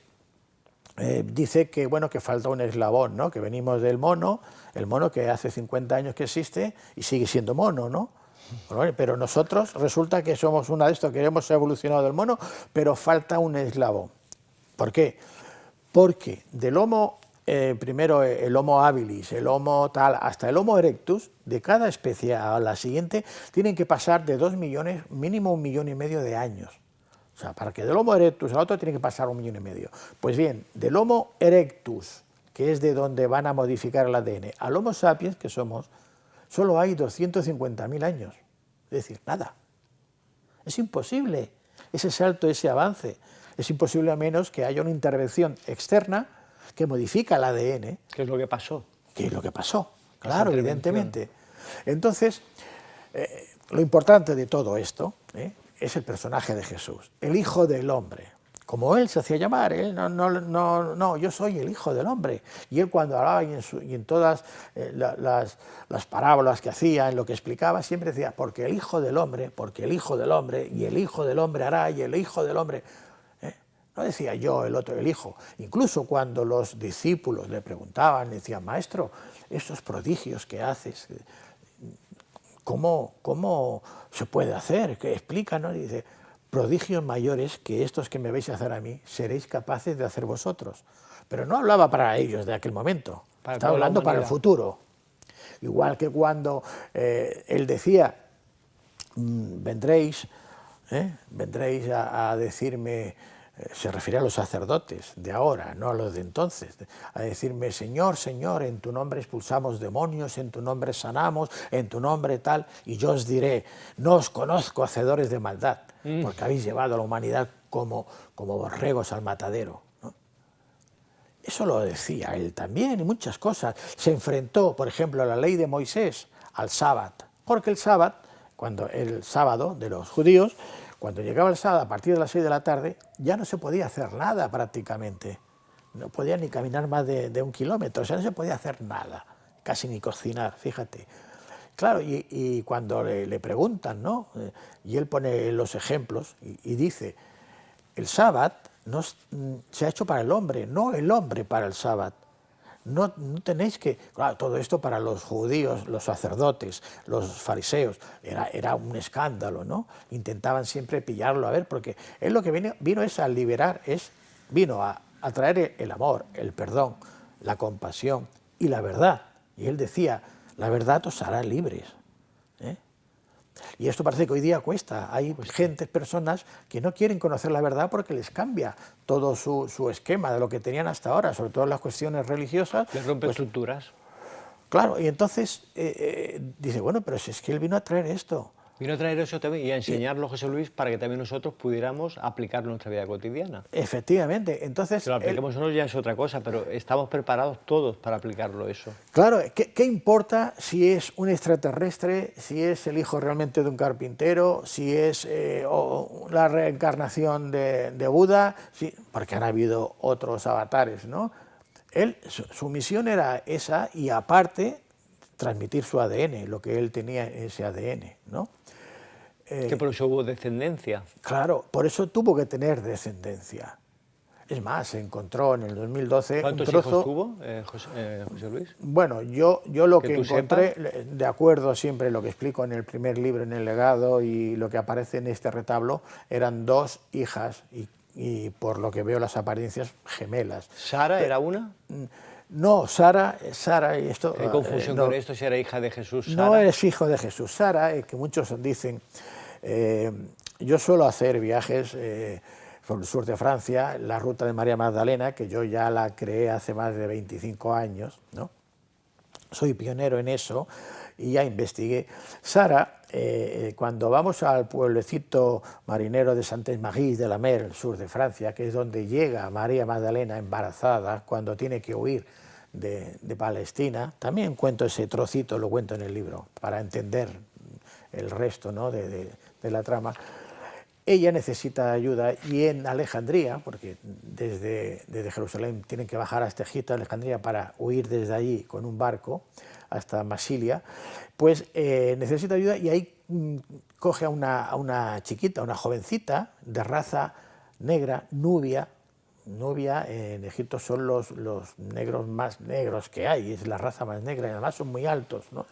dice que, bueno, que falta un eslabón, ¿no? Que venimos del mono, el mono que hace 50 años que existe y sigue siendo mono, ¿no? Pero nosotros resulta que somos una de estos, que hemos evolucionado del mono, pero falta un eslabón. ¿Por qué? Porque del Homo, primero el Homo habilis, el Homo tal, hasta el Homo erectus, de cada especie a la siguiente, tienen que pasar de 2 millones, mínimo 1,5 millones de años. O sea, para que del Homo erectus al otro tiene que pasar 1,5 millones. Pues bien, del Homo erectus, que es de donde van a modificar el ADN, al Homo sapiens, que somos, solo hay 250.000 años. Es decir, nada. Es imposible ese salto, ese avance. Es imposible a menos que haya una intervención externa que modifica el ADN. ¿Qué es lo que pasó? ¿Qué es lo que pasó? Claro, evidentemente. Entonces, lo importante de todo esto es el personaje de Jesús, el Hijo del Hombre. Como él se hacía llamar, él no, yo soy el Hijo del Hombre. Y él cuando hablaba y en todas las parábolas que hacía, en lo que explicaba, siempre decía, porque el Hijo del Hombre, porque el Hijo del Hombre, y el Hijo del Hombre hará, y el Hijo del Hombre... No decía yo, el otro, el Hijo. Incluso cuando los discípulos le preguntaban, le decían, Maestro, esos prodigios que haces, ¿cómo se puede hacer? ¿Qué explícanos? Y dice, prodigios mayores que estos que me vais a hacer a mí, seréis capaces de hacer vosotros. Pero no hablaba para ellos de aquel momento, estaba hablando para el futuro. Igual que cuando él decía, vendréis a decirme, se refiere a los sacerdotes de ahora, no a los de entonces, a decirme, Señor, Señor, en tu nombre expulsamos demonios, en tu nombre sanamos, en tu nombre tal, y yo os diré, no os conozco, hacedores de maldad, porque habéis llevado a la humanidad como borregos al matadero, ¿no? Eso lo decía él también, y muchas cosas. Se enfrentó, por ejemplo, a la ley de Moisés, al sábado, porque el sábado de los judíos, cuando llegaba el sábado a partir de las 6 de la tarde, ya no se podía hacer nada prácticamente. No podía ni caminar más de 1 kilómetro, o sea, no se podía hacer nada, casi ni cocinar, fíjate. Claro, y cuando le preguntan, ¿no? Y él pone los ejemplos y dice, el sábado se ha hecho para el hombre, no el hombre para el sábado. No tenéis que... Claro, todo esto para los judíos, los sacerdotes, los fariseos, era un escándalo, ¿no? Intentaban siempre pillarlo, a ver, porque él lo que vino es a liberar, vino a traer el amor, el perdón, la compasión y la verdad. Y él decía, la verdad os hará libres, ¿eh? Y esto parece que hoy día cuesta. Hay personas que no quieren conocer la verdad porque les cambia todo su esquema de lo que tenían hasta ahora, sobre todo en las cuestiones religiosas. Les rompe estructuras. Claro, y entonces dice, bueno, pero si es que él vino a traer esto. Vino a traer eso también y a enseñarlo, José Luis, para que también nosotros pudiéramos aplicarlo en nuestra vida cotidiana. Efectivamente, entonces... Si lo aplicamos nosotros ya es otra cosa, pero estamos preparados todos para aplicarlo eso. Claro, ¿qué importa si es un extraterrestre, si es el hijo realmente de un carpintero, si es la reencarnación de Buda? Porque han habido otros avatares, ¿no? Su misión era esa y aparte transmitir su ADN, lo que él tenía en ese ADN, ¿no? Que por eso hubo descendencia. Claro, por eso tuvo que tener descendencia. Es más, se encontró en el 2012 ¿Cuántos un trozo... hijos tuvo, José Luis? Bueno, yo lo que encontré, de acuerdo siempre lo que explico en el primer libro, en el legado, y lo que aparece en este retablo, eran 2 hijas y por lo que veo las apariencias gemelas. ¿Sara era una? No, Sara y esto... ¿Qué confusión con esto, si era hija de Jesús, Sara? No es hijo de Jesús. Sara, que muchos dicen... yo suelo hacer viajes por el sur de Francia, la ruta de María Magdalena, que yo ya la creé hace más de 25 años, ¿no? Soy pionero en eso y ya investigué. Sara, cuando vamos al pueblecito marinero de Saint-Maries de la Mer, el sur de Francia, que es donde llega María Magdalena embarazada, cuando tiene que huir de Palestina, también cuento ese trocito, lo cuento en el libro, para entender el resto, ¿no?, de la trama. Ella necesita ayuda y en Alejandría, porque desde Jerusalén tienen que bajar hasta Egipto, Alejandría, para huir desde allí con un barco hasta Masilia, pues necesita ayuda y ahí coge a una chiquita, una jovencita de raza negra, nubia, Nubia en Egipto son los negros más negros que hay, es la raza más negra, y además son muy altos, ¿no?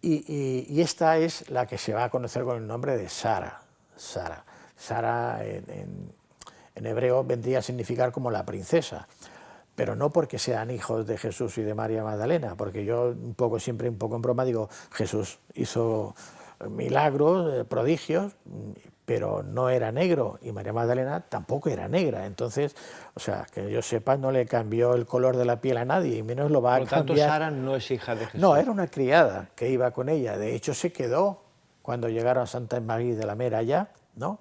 Y esta es la que se va a conocer con el nombre de Sara. Sara en hebreo vendría a significar como la princesa, pero no porque sean hijos de Jesús y de María Magdalena, porque yo siempre un poco en broma digo, Jesús hizo milagros, prodigios, pero no era negro, y María Magdalena tampoco era negra. Entonces, o sea, que yo sepa, no le cambió el color de la piel a nadie, y menos lo va a cambiar. Por lo tanto, Sara no es hija de Jesús. No, era una criada que iba con ella. De hecho, se quedó cuando llegaron a Santa Magui de la Mera allá, ¿no?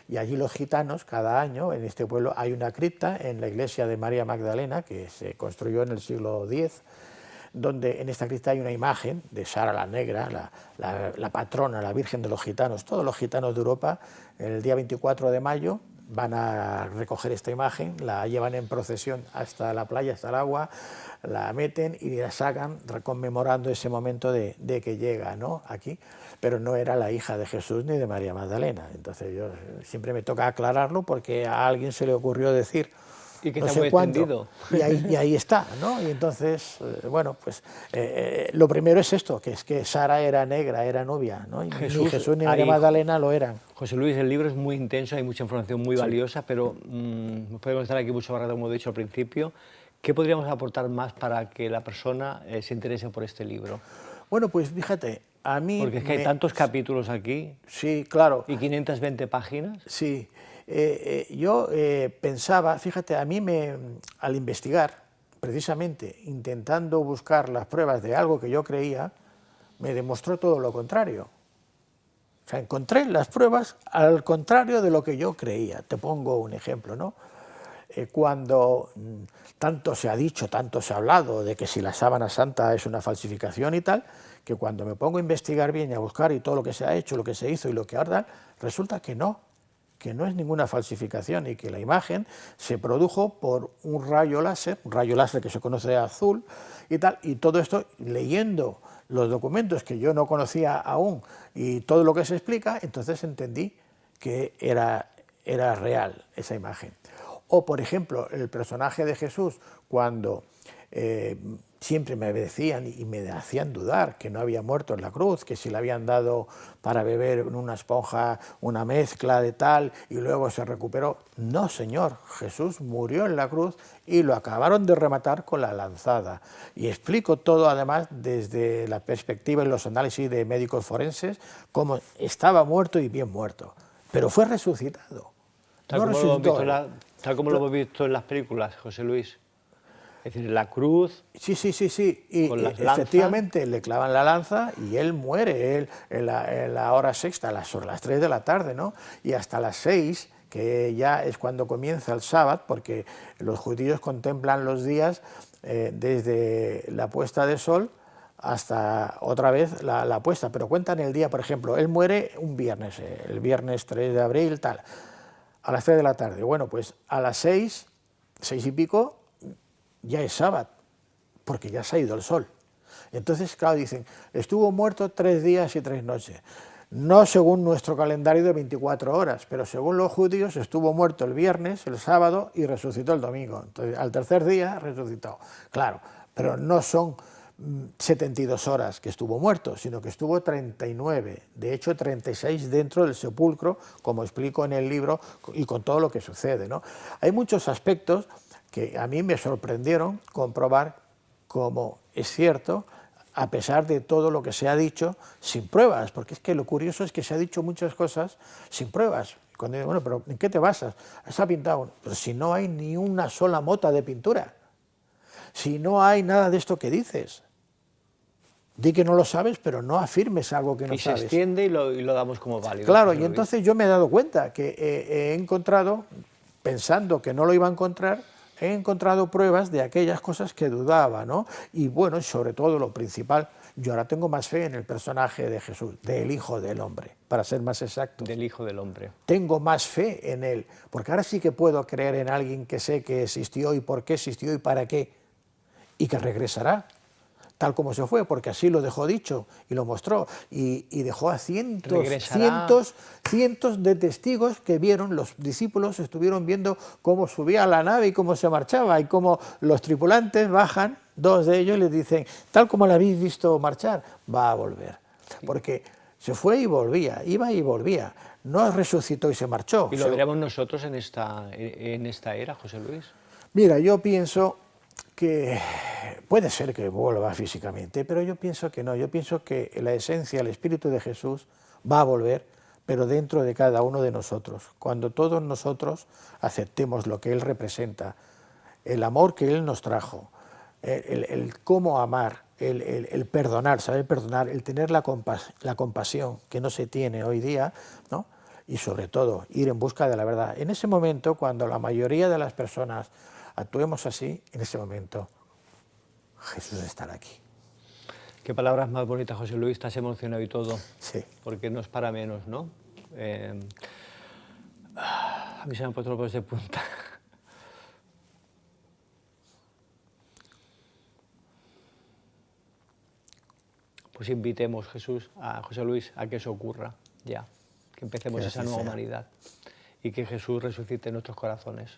Y allí los gitanos, cada año, en este pueblo, hay una cripta en la iglesia de María Magdalena, que se construyó en el siglo X, donde en esta cripta hay una imagen de Sara la Negra, la patrona, la Virgen de los Gitanos. Todos los gitanos de Europa, el día 24 de mayo, van a recoger esta imagen, la llevan en procesión hasta la playa, hasta el agua, la meten y la sacan conmemorando ese momento de que llega, ¿no?, aquí. Pero no era la hija de Jesús ni de María Magdalena. Entonces yo siempre me toca aclararlo porque a alguien se le ocurrió decir... Y que no está sé muy cuánto, extendido. y ahí está, ¿no? Y entonces, bueno, pues lo primero es esto, que es que Sara era negra, era nubia, ¿no? Y ni Jesús ni María Magdalena lo eran. José Luis, el libro es muy intenso, hay mucha información muy valiosa, pero podemos estar aquí mucho rato, como he dicho al principio. ¿Qué podríamos aportar más para que la persona se interese por este libro? Bueno, pues fíjate, a mí... Porque es que hay tantos capítulos aquí. Sí, claro. Y 520 páginas. Sí. Yo pensaba, fíjate, a mí al investigar, precisamente intentando buscar las pruebas de algo que yo creía, me demostró todo lo contrario. O sea, encontré las pruebas al contrario de lo que yo creía. Te pongo un ejemplo, ¿no? Cuando tanto se ha dicho, tanto se ha hablado de que si la sábana santa es una falsificación y tal, que cuando me pongo a investigar bien y a buscar y todo lo que se ha hecho, lo que se hizo y lo que ahora, resulta que no es ninguna falsificación y que la imagen se produjo por un rayo láser que se conoce azul y tal, y todo esto leyendo los documentos que yo no conocía aún y todo lo que se explica, entonces entendí que era real esa imagen. O, por ejemplo, el personaje de Jesús, cuando siempre me decían y me hacían dudar que no había muerto en la cruz, que si le habían dado para beber en una esponja una mezcla de tal y luego se recuperó. No, señor, Jesús murió en la cruz y lo acabaron de rematar con la lanzada. Y explico todo, además, desde la perspectiva y los análisis de médicos forenses, cómo estaba muerto y bien muerto. Pero fue resucitado. Tal como lo hemos visto en las películas, José Luis. Es decir, la cruz... Sí. Y efectivamente le clavan la lanza y él muere en la hora sexta, sobre las 3 de la tarde, ¿no? Y hasta las 6, que ya es cuando comienza el sábado, porque los judíos contemplan los días desde la puesta de sol hasta otra vez la puesta, pero cuentan el día, por ejemplo, él muere un viernes, el viernes 3 de abril, tal, a las 3 de la tarde. Bueno, pues a las 6 y pico, ya es sábado, porque ya se ha ido el sol. Entonces, claro, dicen, estuvo muerto 3 días y 3 noches. No según nuestro calendario de 24 horas, pero según los judíos estuvo muerto el viernes, el sábado y resucitó el domingo. Entonces, al tercer día resucitó. Claro, pero no son 72 horas que estuvo muerto, sino que estuvo 39, de hecho 36 dentro del sepulcro, como explico en el libro, y con todo lo que sucede, ¿no? Hay muchos aspectos que a mí me sorprendieron comprobar cómo es cierto, a pesar de todo lo que se ha dicho, sin pruebas, porque es que lo curioso es que se ha dicho muchas cosas sin pruebas. Cuando digo, bueno, pero ¿en qué te basas? Está pintado. Pero si no hay ni una sola mota de pintura, si no hay nada de esto que dices, di que no lo sabes, pero no afirmes algo que no sabes. Y se extiende y lo damos como válido. Claro, y entonces yo me he dado cuenta que he encontrado, pensando que no lo iba a encontrar, he encontrado pruebas de aquellas cosas que dudaba, ¿no? Y bueno, sobre todo lo principal, yo ahora tengo más fe en el personaje de Jesús, del Hijo del Hombre, para ser más exacto. Del Hijo del Hombre. Tengo más fe en él, porque ahora sí que puedo creer en alguien que sé que existió y por qué existió y para qué, y que regresará. tal como se fue, porque así lo dejó dicho y lo mostró, y dejó a cientos de testigos que vieron, los discípulos estuvieron viendo cómo subía a la nave y cómo se marchaba, y cómo los tripulantes bajan, 2 de ellos les dicen, tal como la habéis visto marchar, va a volver, porque se fue y volvía, iba y volvía, no resucitó y se marchó. ¿Y lo veremos nosotros en esta era, José Luis? Mira, yo pienso que puede ser que vuelva físicamente, pero yo pienso que no, yo pienso que la esencia, el Espíritu de Jesús va a volver, pero dentro de cada uno de nosotros. Cuando todos nosotros aceptemos lo que Él representa, el amor que Él nos trajo, el cómo amar, el perdonar, saber perdonar, el tener la compasión que no se tiene hoy día, ¿no? Y sobre todo ir en busca de la verdad. En ese momento, cuando la mayoría de las personas actuemos así, en ese momento Jesús estará aquí. Qué palabras más bonitas, José Luis, estás emocionado y todo. Sí. Porque no es para menos, ¿no? A mí se me han puesto los pelos de punta. Pues invitemos, Jesús, a José Luis a que eso ocurra ya, que empecemos que esa nueva sea. humanidad y que Jesús resucite en nuestros corazones.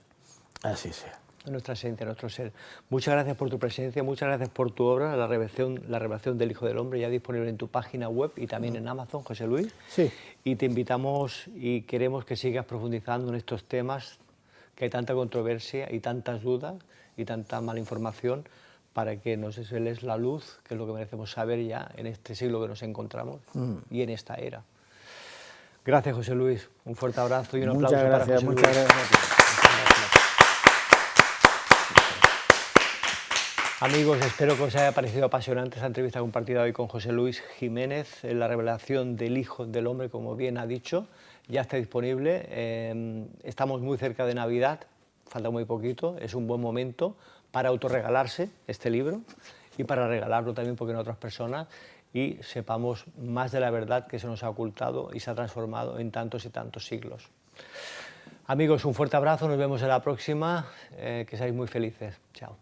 Así sea. En nuestra esencia, en nuestro ser. Muchas gracias por tu presencia, muchas gracias por tu obra, la revelación del Hijo del Hombre, ya disponible en tu página web y también en Amazon, José Luis. Sí. Y te invitamos y queremos que sigas profundizando en estos temas, que hay tanta controversia y tantas dudas y tanta mala información, para que nos desveles la luz, que es lo que merecemos saber ya en este siglo que nos encontramos y en esta era. Gracias, José Luis. Un fuerte abrazo y un aplauso para José Luis. Muchas gracias. Amigos, espero que os haya parecido apasionante esta entrevista compartida hoy con José Luis Jiménez, en la revelación del Hijo del Hombre, como bien ha dicho. Ya está disponible, estamos muy cerca de Navidad, falta muy poquito, es un buen momento para autorregalarse este libro y para regalarlo también, porque no a otras personas, y sepamos más de la verdad que se nos ha ocultado y se ha transformado en tantos y tantos siglos. Amigos, un fuerte abrazo, nos vemos en la próxima, que seáis muy felices. Chao.